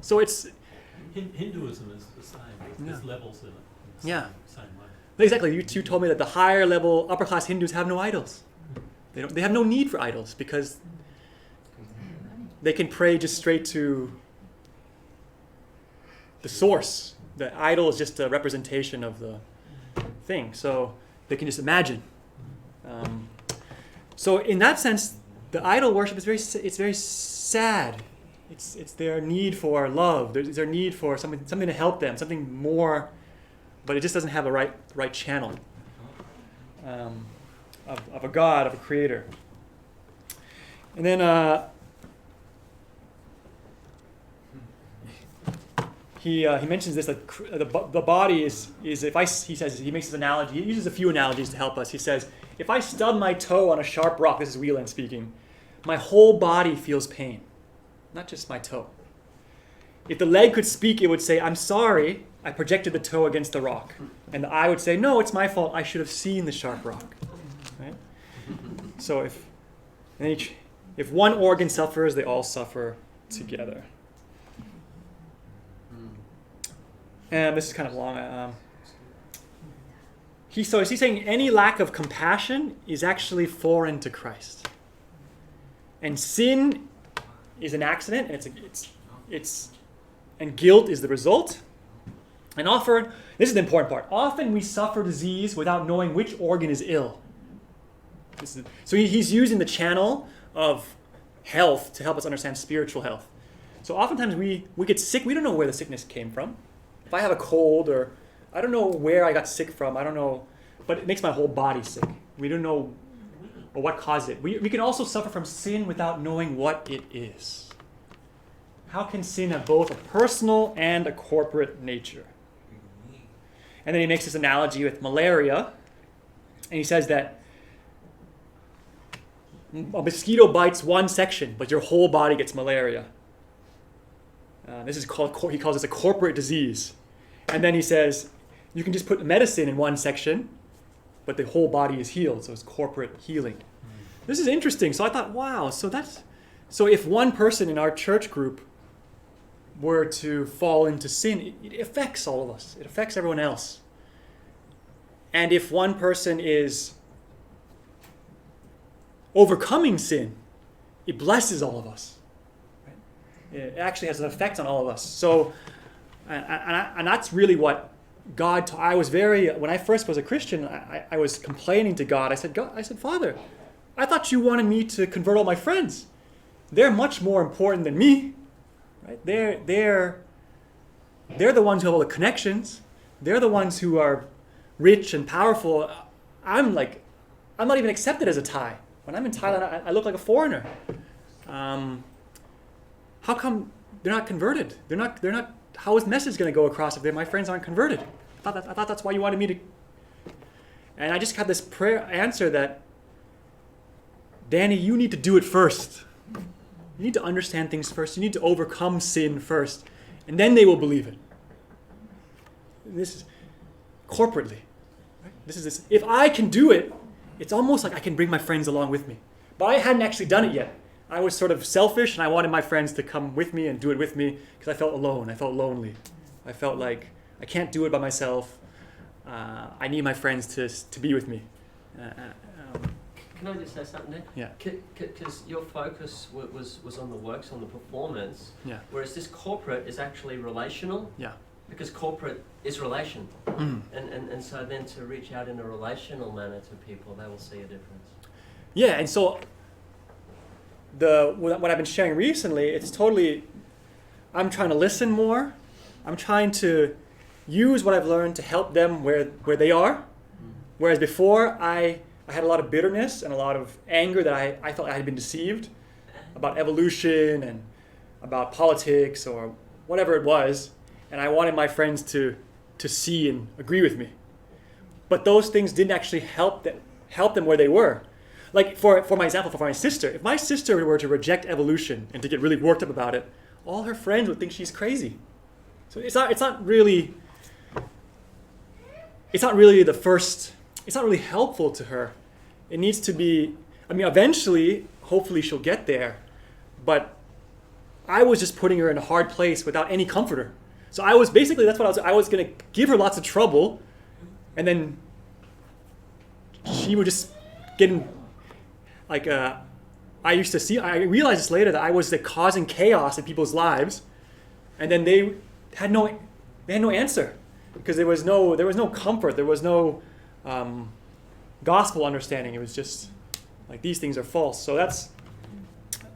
so it's... Hinduism is the same. There's levels in it. Same way. Exactly. You told me that the higher level, upper class Hindus have no idols. They have no need for idols because they can pray just straight to the source. The idol is just a representation of the thing, so they can just imagine. So in that sense, the idol worship is very sad. It's their need for love. It's their need for something to help them, something more, but it just doesn't have a right channel of a God, of a creator. And then he mentions this, like the body is he says, he makes this analogy, he uses a few analogies to help us. He says, if I stub my toe on a sharp rock, this is Whelan speaking, my whole body feels pain, not just my toe. If the leg could speak, it would say, I'm sorry, I projected the toe against the rock. And the eye would say, no, it's my fault, I should have seen the sharp rock. Right? So if one organ suffers, they all suffer together. And this is kind of long. He's saying any lack of compassion is actually foreign to Christ. And sin is an accident, and and guilt is the result. And often, this is the important part, often we suffer disease without knowing which organ is ill. So he's using the channel of health to help us understand spiritual health. So oftentimes we get sick, we don't know where the sickness came from. If I have a cold, or I don't know where I got sick from, I don't know, but it makes my whole body sick. We don't know what caused it. We can also suffer from sin without knowing what it is. How can sin have both a personal and a corporate nature? And then he makes this analogy with malaria, and he says that a mosquito bites one section, but your whole body gets malaria. This is he calls this a corporate disease. And then he says, you can just put medicine in one section, but the whole body is healed, so it's corporate healing. This is interesting. So I thought, wow, so if one person in our church group were to fall into sin, it affects all of us. It affects everyone else. And if one person is overcoming sin, it blesses all of us. Right? It actually has an effect on all of us. So, and that's really what God. When I first was a Christian, I was complaining to God. I said, Father, I thought you wanted me to convert all my friends. They're much more important than me. Right? They're the ones who have all the connections. They're the ones who are rich and powerful. I'm not even accepted as a Thai. When I'm in Thailand, I look like a foreigner. How come they're not converted? They're not. How is the message going to go across if my friends aren't converted? I thought that's why you wanted me to. And I just got this prayer answer that, Danny, you need to do it first. You need to understand things first. You need to overcome sin first, and then they will believe it. This is corporately. Right? This. If I can do it, it's almost like I can bring my friends along with me. But I hadn't actually done it yet. I was sort of selfish, and I wanted my friends to come with me and do it with me because I felt alone. I felt lonely. I felt like I can't do it by myself. I need my friends to be with me. Can I just say something there? Yeah. Because your focus was on the works, on the performance, Yeah. whereas this corporate is actually relational. Yeah. Because corporate is relation. Mm. And so then to reach out in a relational manner to people, they will see a difference. Yeah, and so what I've been sharing recently, it's totally, I'm trying to listen more. I'm trying to use what I've learned to help them where they are. Whereas before, I had a lot of bitterness and a lot of anger that I felt I had been deceived about evolution and about politics or whatever it was. And I wanted my friends to see and agree with me. But those things didn't actually help them where they were. Like for my example, for my sister, if my sister were to reject evolution and to get really worked up about it, all her friends would think she's crazy. So it's not really helpful to her. It needs to be, eventually, hopefully she'll get there, but I was just putting her in a hard place without any comforter. So I was basically, that's what I was going to give her lots of trouble, and then she would just get in, I realized this later that I was causing chaos in people's lives, and then they had no answer because there was no comfort, there was no gospel understanding. It was just like these things are false. So that's,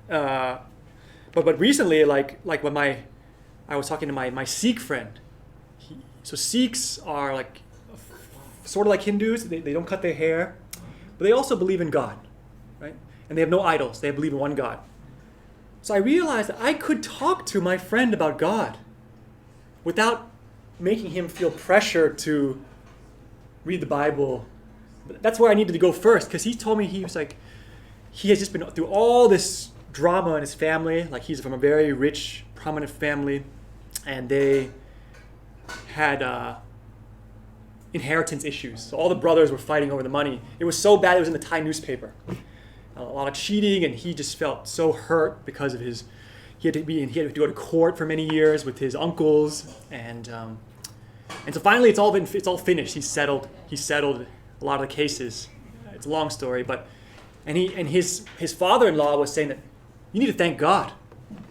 but recently, like when I was talking to my Sikh friend. So Sikhs are like sort of like Hindus. They don't cut their hair, but they also believe in God, right? And they have no idols. They believe in one God. So I realized that I could talk to my friend about God without making him feel pressure to read the Bible. That's where I needed to go first, because he told me he has just been through all this drama in his family. Like, he's from a very rich, prominent family, and they had inheritance issues. So all the brothers were fighting over the money. It was so bad it was in the Thai newspaper. a lot of cheating, and he just felt so hurt because of his. He had to go to court for many years with his uncles, and so finally it's all finished. He settled a lot of the cases. It's a long story, but his father-in-law was saying that you need to thank God.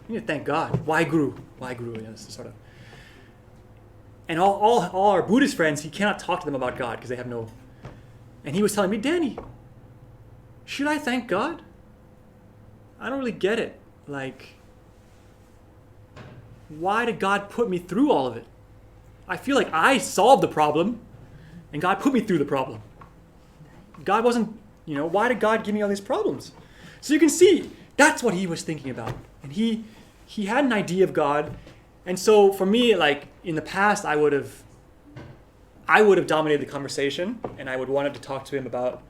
You need to thank God. Why Guru? This is sort of. And all our Buddhist friends, he cannot talk to them about God because they have no. And he was telling me, Danny, should I thank God? I don't really get it. Like, why did God put me through all of it? I feel like I solved the problem, and God put me through the problem. God wasn't, why did God give me all these problems? So you can see, that's what he was thinking about. And he had an idea of God. And so for me, like, in the past, I would have dominated the conversation, and I would wanted to talk to him about,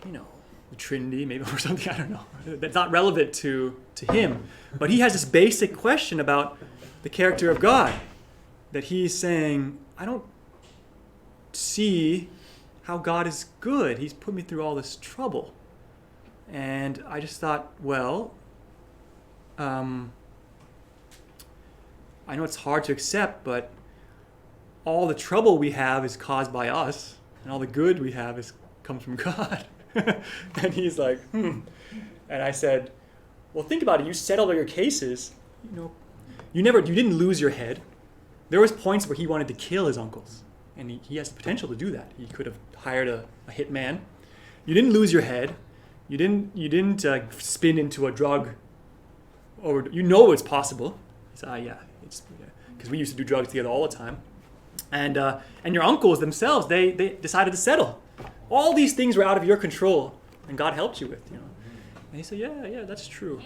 the Trinity, maybe, or something, I don't know. That's not relevant to him. But he has this basic question about the character of God, that he's saying, I don't see how God is good. He's put me through all this trouble. And I just thought, well, I know it's hard to accept, but all the trouble we have is caused by us, and all the good we have comes from God. And he's like, And I said, well, think about it. You settled all your cases. You didn't lose your head. There was points where he wanted to kill his uncles, and he has the potential to do that. He could have hired a hitman. You didn't lose your head. You didn't spin into a drug, or it's possible. He said, yeah, because we used to do drugs together all the time. And your uncles themselves, they decided to settle. All these things were out of your control, and God helped you with, And he said, yeah, that's true.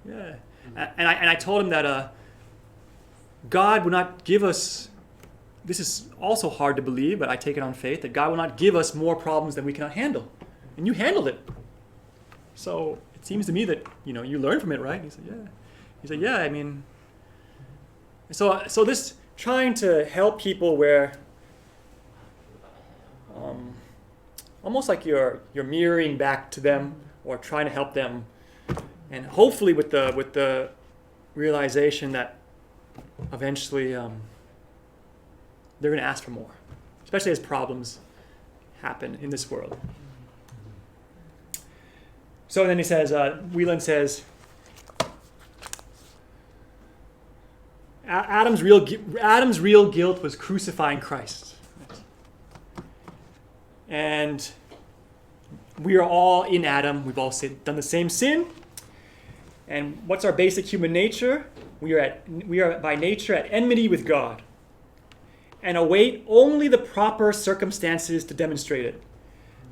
Yeah. And I told him that God would not give us, this is also hard to believe, but I take it on faith, that God will not give us more problems than we cannot handle. And you handled it. So it seems to me that, you learn from it, right? And he said, yeah. He said, yeah, I mean, so this trying to help people where almost like you're mirroring back to them or trying to help them, and hopefully with the realization that eventually they're going to ask for more, especially as problems happen in this world. So then he says, Wieland says, Adam's real guilt was crucifying Christ. And we are all in Adam. We've all done the same sin. And what's our basic human nature? We are by nature at enmity with God, and await only the proper circumstances to demonstrate it.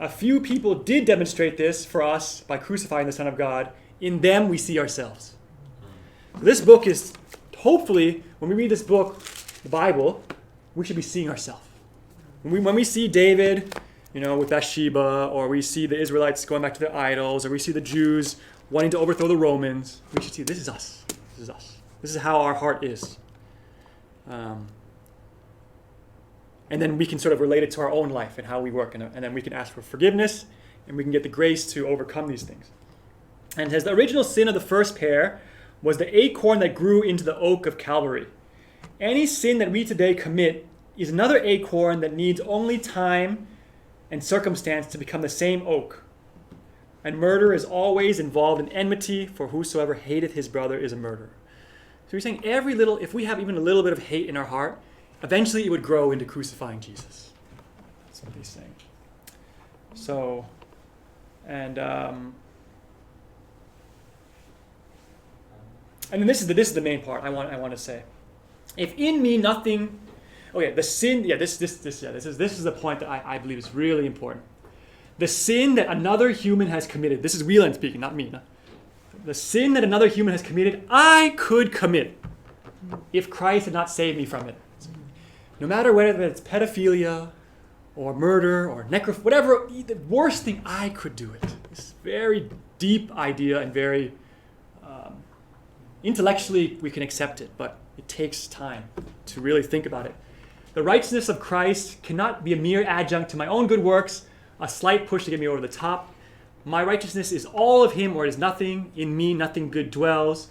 A few people did demonstrate this for us by crucifying the Son of God. In them we see ourselves. This book is, hopefully, when we read this book, the Bible, we should be seeing ourselves. When we see David, with Bathsheba, or we see the Israelites going back to their idols, or we see the Jews wanting to overthrow the Romans, we should see, this is us. This is us. This is how our heart is. And then we can sort of relate it to our own life and how we work, and then we can ask for forgiveness, and we can get the grace to overcome these things. And it says, the original sin of the first pair was the acorn that grew into the oak of Calvary. Any sin that we today commit is another acorn that needs only time and circumstance to become the same oak. And murder is always involved in enmity, for whosoever hateth his brother is a murderer. So you're saying if we have even a little bit of hate in our heart, eventually it would grow into crucifying Jesus. That's what he's saying. So, and then this is the main part I want to say. If in me nothing, the sin. This is the point that I believe is really important. The sin that another human has committed. This is Wieland speaking, not me. No? The sin that another human has committed, I could commit if Christ had not saved me from it. No matter whether it's pedophilia or murder or necrophilia, whatever, the worst thing, I could do it. This very deep idea and very intellectually we can accept it, but it takes time to really think about it. The righteousness of Christ cannot be a mere adjunct to my own good works, a slight push to get me over the top. My righteousness is all of him, or is nothing. In me, nothing good dwells.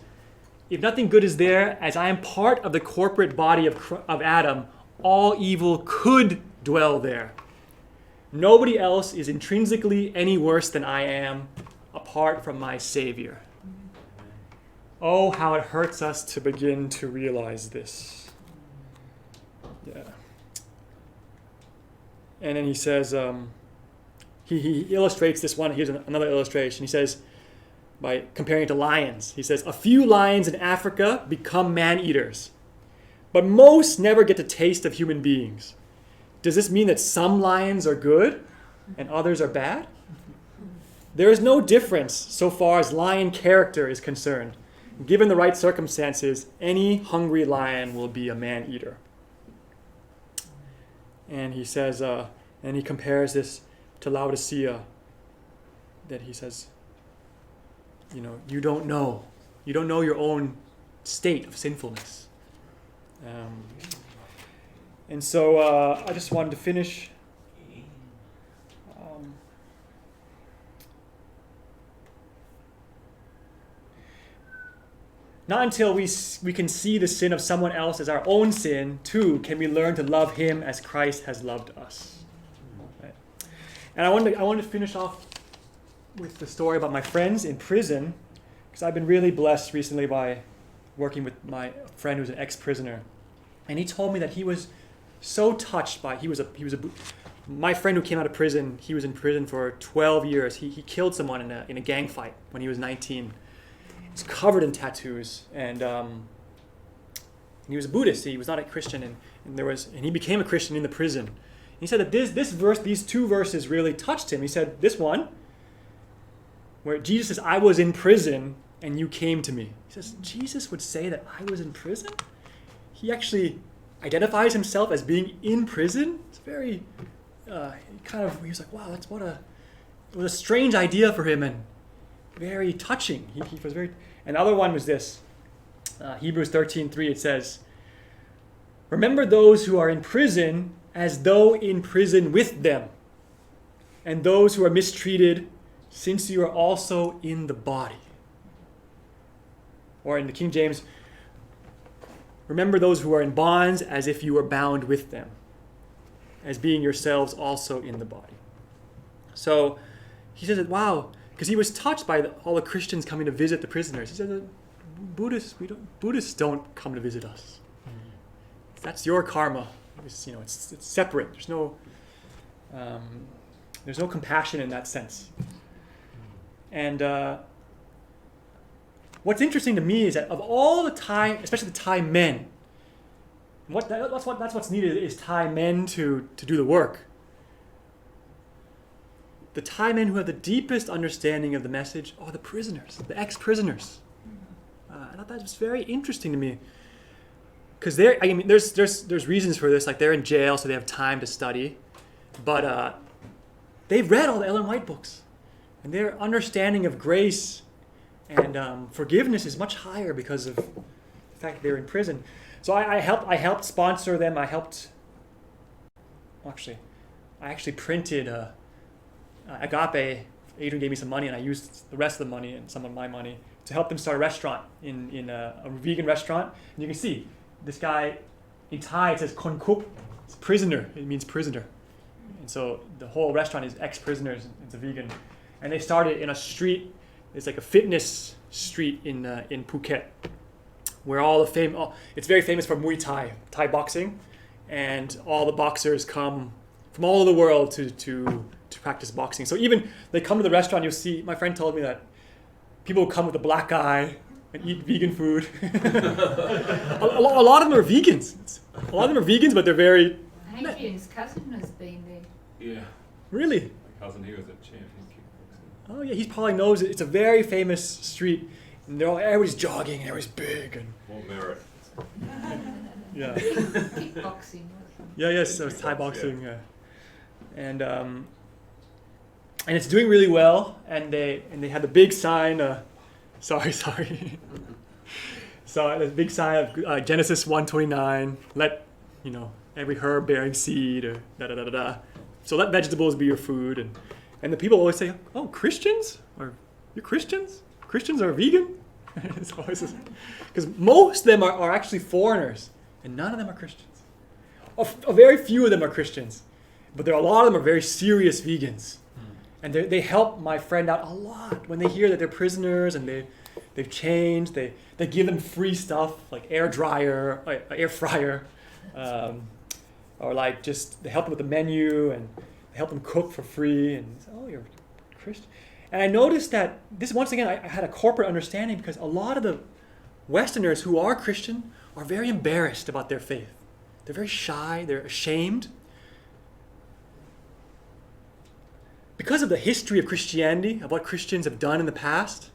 If nothing good is there, as I am part of the corporate body of Adam, all evil could dwell there. Nobody else is intrinsically any worse than I am, apart from my Savior. Oh, how it hurts us to begin to realize this. Yeah. And then he says, he illustrates this one. Here's another illustration. He says, by comparing it to lions, he says, a few lions in Africa become man-eaters, but most never get to taste of human beings. Does this mean that some lions are good and others are bad? There is no difference so far as lion character is concerned. Given the right circumstances, any hungry lion will be a man-eater. And he says, and he compares this to Laodicea, that he says, you don't know your own state of sinfulness. And so I just wanted to finish. Not until we can see the sin of someone else as our own sin, too, can we learn to love him as Christ has loved us. Right? And I wanted to finish off with the story about my friends in prison, because I've been really blessed recently by working with my friend who's an ex-prisoner. And he told me that he was so touched by, my friend who came out of prison, he was in prison for 12 years. He killed someone in a gang fight when he was 19. He's covered in tattoos, and he was a Buddhist. He was not a Christian, and he became a Christian in the prison. He said that these two verses really touched him. He said this one, where Jesus says, "I was in prison and you came to me." He says, Jesus would say that I was in prison? He actually identifies himself as being in prison? It's very, he was like, wow, it was a strange idea for him and very touching. He was very. Another one was this, Hebrews 13:3. It says, "Remember those who are in prison as though in prison with them, and those who are mistreated, since you are also in the body." Or in the King James, "Remember those who are in bonds as if you were bound with them, as being yourselves also in the body." So he says that, wow, because he was touched by all the Christians coming to visit the prisoners. He said that Buddhists don't come to visit us. That's your karma. It's separate. There's no compassion in that sense. And what's interesting to me is that of all the Thai, especially the Thai men, that's what's needed is Thai men to do the work. The Thai men who have the deepest understanding of the message are the prisoners, the ex-prisoners. I thought that was very interesting to me, because there's reasons for this. Like, they're in jail, so they have time to study, but they've read all the Ellen White books, and their understanding of grace and forgiveness is much higher because of the fact that they're in prison. So I helped sponsor them. I actually printed Agape. Adrian gave me some money, and I used the rest of the money and some of my money to help them start a restaurant in a vegan restaurant. And you can see this guy in Thai, it says "Kon Kup." It's prisoner. It means prisoner. And so the whole restaurant is ex-prisoners. It's a vegan, and they started in a street. It's like a fitness street in Phuket, where it's very famous for Muay Thai boxing, and all the boxers come from all over the world to practice boxing. So even they come to the restaurant, you'll see, my friend told me that people will come with a black eye and eat vegan food. a lot of them are vegans. But they're very... Adrian's cousin has been there. Yeah. Really? My cousin, he was a champion kickboxer. Oh yeah, he probably knows it. It's a very famous street. And everybody's jogging, everybody's big. And More merit. yeah. Kickboxing. Yes, so it's Thai boxing. Yeah. And it's doing really well, and they had the big sign. Sorry. So the big sign of Genesis 1:29. Let every herb bearing seed, or da da da da da. So let vegetables be your food, And the people always say, oh, Christians? You're Christians? Christians are vegan? It's always because most of them are actually foreigners, and none of them are Christians. A very few of them are Christians, but a lot of them are very serious vegans. And they help my friend out a lot when they hear that they're prisoners and they've changed. They give them free stuff like air fryer, or like just they help them with the menu and they help them cook for free. And oh, you're Christian. And I noticed that this once again I had a corporate understanding because a lot of the Westerners who are Christian are very embarrassed about their faith. They're very shy. They're ashamed. Because of the history of Christianity, of what Christians have done in the past,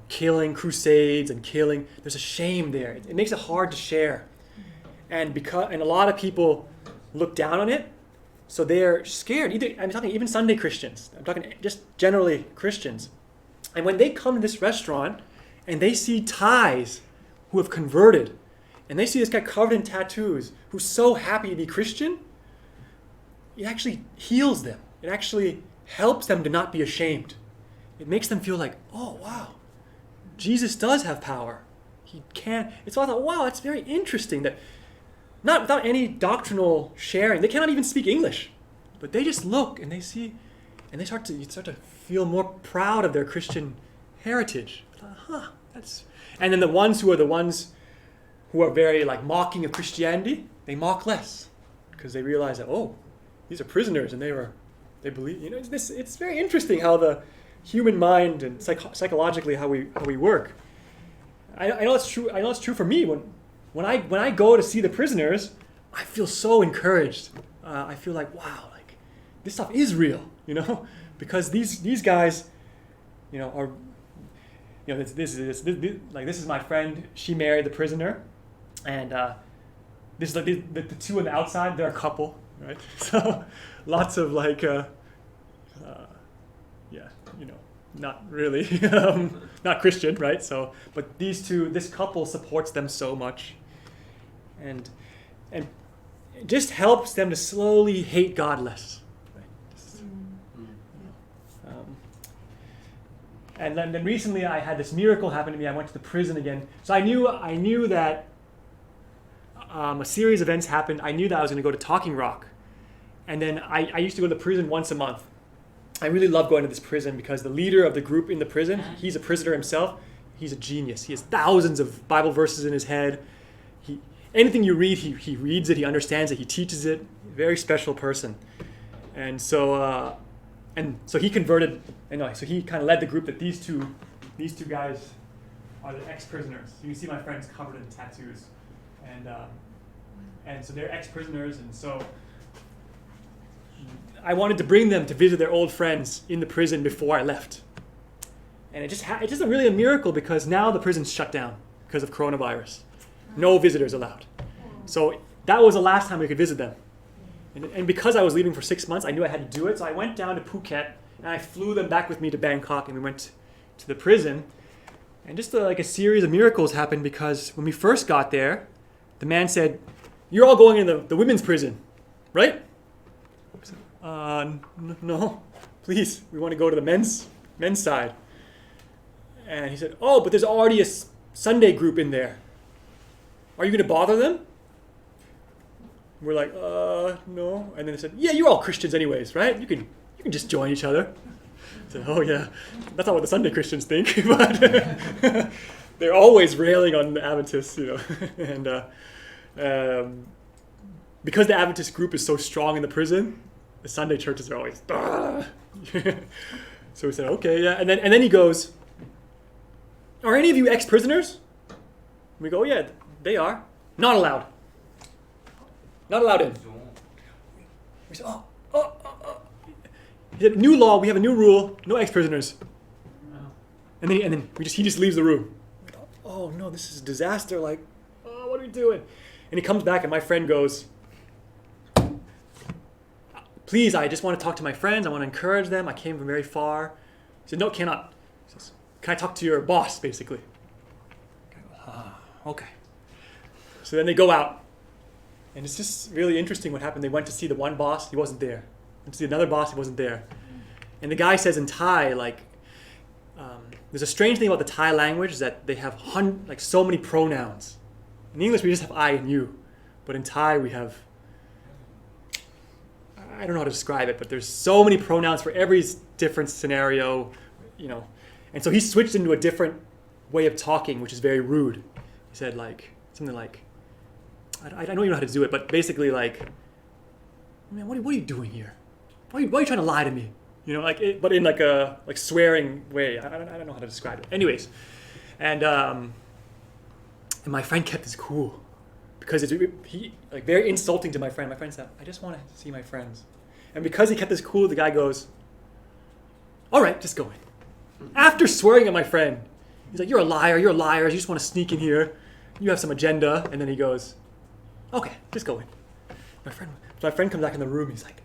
killing, crusades and killing, there's a shame there. It makes it hard to share. And a lot of people look down on it, so they're scared. I'm talking even Sunday Christians. I'm talking just generally Christians. And when they come to this restaurant and they see Thais who have converted, and they see this guy covered in tattoos who's so happy to be Christian, it actually heals them. It actually helps them to not be ashamed. It makes them feel like, oh, wow, Jesus does have power. He can. It's all I thought, wow, it's very interesting that not without any doctrinal sharing, they cannot even speak English, but they just look and they see, and they start to feel more proud of their Christian heritage. And then the ones who are very like mocking of Christianity, they mock less because they realize that, oh, these are prisoners and they believe. It's very interesting how the human mind and psychologically how we work. I know it's true. I know it's true for me. When I go to see the prisoners, I feel so encouraged. I feel like, wow, like this stuff is real, because these guys, are, this is my friend. She married the prisoner, and this is like the two on the outside. They're a couple, right? So lots of like, not really, not Christian, right? So, but this couple supports them so much, and it just helps them to slowly hate God less. Right? And then recently I had this miracle happen to me. I went to the prison again. So I knew that a series of events happened. I knew that I was going to go to Talking Rock, and then I used to go to the prison once a month. I really love going to this prison because the leader of the group in the prison, he's a prisoner himself. He's a genius. He has thousands of Bible verses in his head. Anything you read, he reads it, he understands it, he teaches it. Very special person. And so he converted. So he kind of led the group that these two guys are the ex-prisoners. You can see my friends covered in tattoos, and so they're ex-prisoners, and so I wanted to bring them to visit their old friends in the prison before I left. And it's just really a miracle because now the prison's shut down because of coronavirus. No visitors allowed. So that was the last time we could visit them. And because I was leaving for 6 months, I knew I had to do it. So I went down to Phuket and I flew them back with me to Bangkok, and we went to the prison. And just like a series of miracles happened because when we first got there, the man said, "You're all going in the women's prison, right?" No, please, we want to go to the men's side. And he said, "Oh, but there's already a Sunday group in there. Are you going to bother them?" We're like, no. And then they said, "Yeah, you're all Christians anyways, right? You can just join each other." I said, "Oh yeah, that's not what the Sunday Christians think," but they're always railing on the Adventists, and because the Adventist group is so strong in the prison, the Sunday churches are always, So we said, okay, yeah. And then he goes, "Are any of you ex-prisoners?" We go, "Yeah, they are." "Not allowed. Not allowed in." We said, oh. He said, "New law, we have a new rule, no ex-prisoners." And then he just leaves the room. We thought, oh no, this is a disaster. Like, oh, what are we doing? And he comes back and my friend goes, "Please, I just want to talk to my friends. I want to encourage them. I came from very far." He said, "No, cannot." He says, "Can I talk to your boss," basically? Okay. So then they go out. And it's just really interesting what happened. They went to see the one boss. He wasn't there. went to see another boss, he wasn't there. And the guy says in Thai, like, there's a strange thing about the Thai language is that they have like so many pronouns. In English, we just have I and you. But in Thai, we have, I don't know how to describe it, but there's so many pronouns for every different scenario, you know. And so he switched into a different way of talking, which is very rude. He said like, something like, I don't even know how to do it, but basically like, man, what are you doing here? Why are you trying to lie to me? You know, like, but in like a like swearing way. I don't know how to describe it. Anyways, and my friend kept his cool because he like very insulting to my friend. My friend said, "I just want to see my friends," and because he kept his cool, the guy goes, "All right, just go in." After swearing at my friend, he's like, "You're a liar. You're a liar. You just want to sneak in here. You have some agenda." And then he goes, "Okay, just go in." My friend comes back in the room. He's like.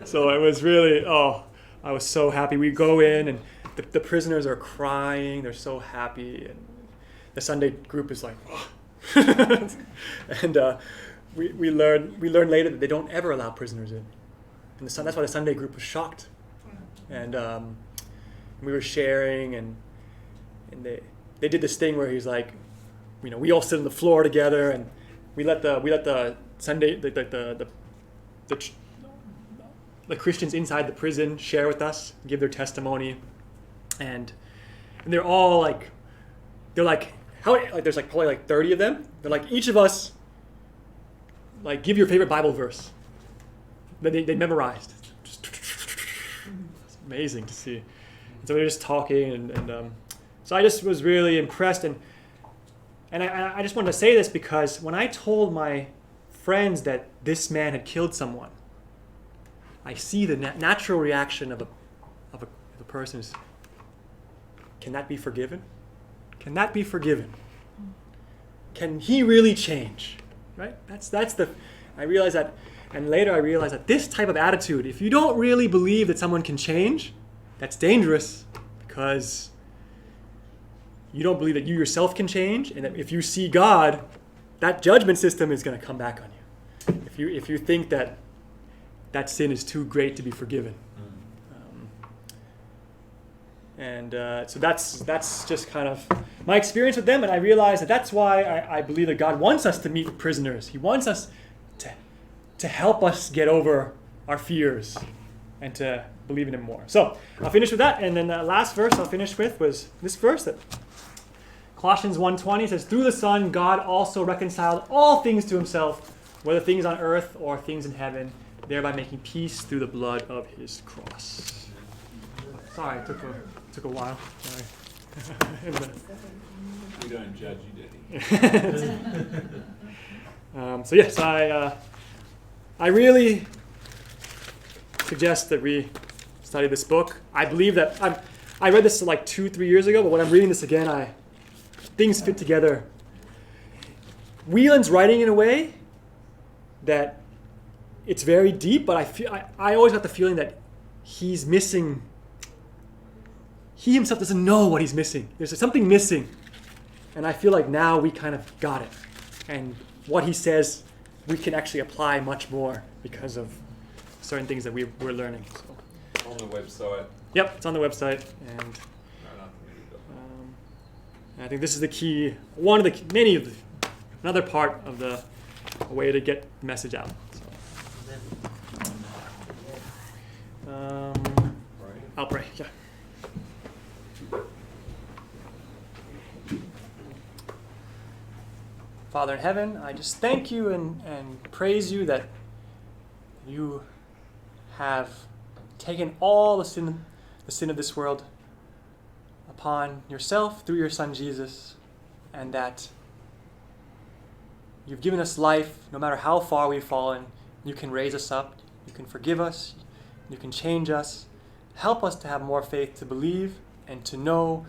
So it was really, I was so happy. We go in and the prisoners are crying. They're so happy. And the Sunday group is like, and we learned later that they don't ever allow prisoners in. And that's why the Sunday group was shocked. And we were sharing and they did this thing where he's like, you know, we all sit on the floor together and we let the Sunday, the Christians inside the prison share with us, give their testimony, and they're all like, there's like probably like 30 of them. They're like, each of us, like, give your favorite Bible verse. That they memorized. Just, it's amazing to see. And so we were just talking, and so I just was really impressed, and I just wanted to say this because when I told my friends that this man had killed someone, I see the natural reaction of a person is, can that be forgiven? Can that be forgiven? Can he really change? Right? I realized that, and later I realized that this type of attitude, if you don't really believe that someone can change, that's dangerous because you don't believe that you yourself can change, and that if you see God, that judgment system is going to come back on you. If you think that sin is too great to be forgiven. So that's just kind of my experience with them, and I realized that that's why I believe that God wants us to meet with prisoners. He wants us to help us get over our fears and to believe in Him more. So I'll finish with that, and then the last verse I'll finish with was this verse that Colossians 1:20 says, "Through the Son, God also reconciled all things to Himself, whether things on earth or things in heaven, thereby making peace through the blood of His cross." Sorry, it took a while. Sorry. We don't judge you, Daddy. So yes, I really suggest that we study this book. I believe that I read this like 2-3 years ago, but when I'm reading this again, things fit together. Wieland's writing in a way that it's very deep, but I always got the feeling that he's missing. He himself doesn't know what he's missing. There's something missing, and I feel like now we kind of got it. And what he says, we can actually apply much more because of certain things that we're learning. So. On the website. Yep, it's on the website, and I think this is the key. Another part of the way to get the message out. So, I'll pray. Yeah. Father in heaven, I just thank you and praise you that you have taken all the sin of this world upon yourself through your Son Jesus, and that you've given us life no matter how far we've fallen. You can raise us up, you can forgive us, you can change us. Help us to have more faith to believe and to know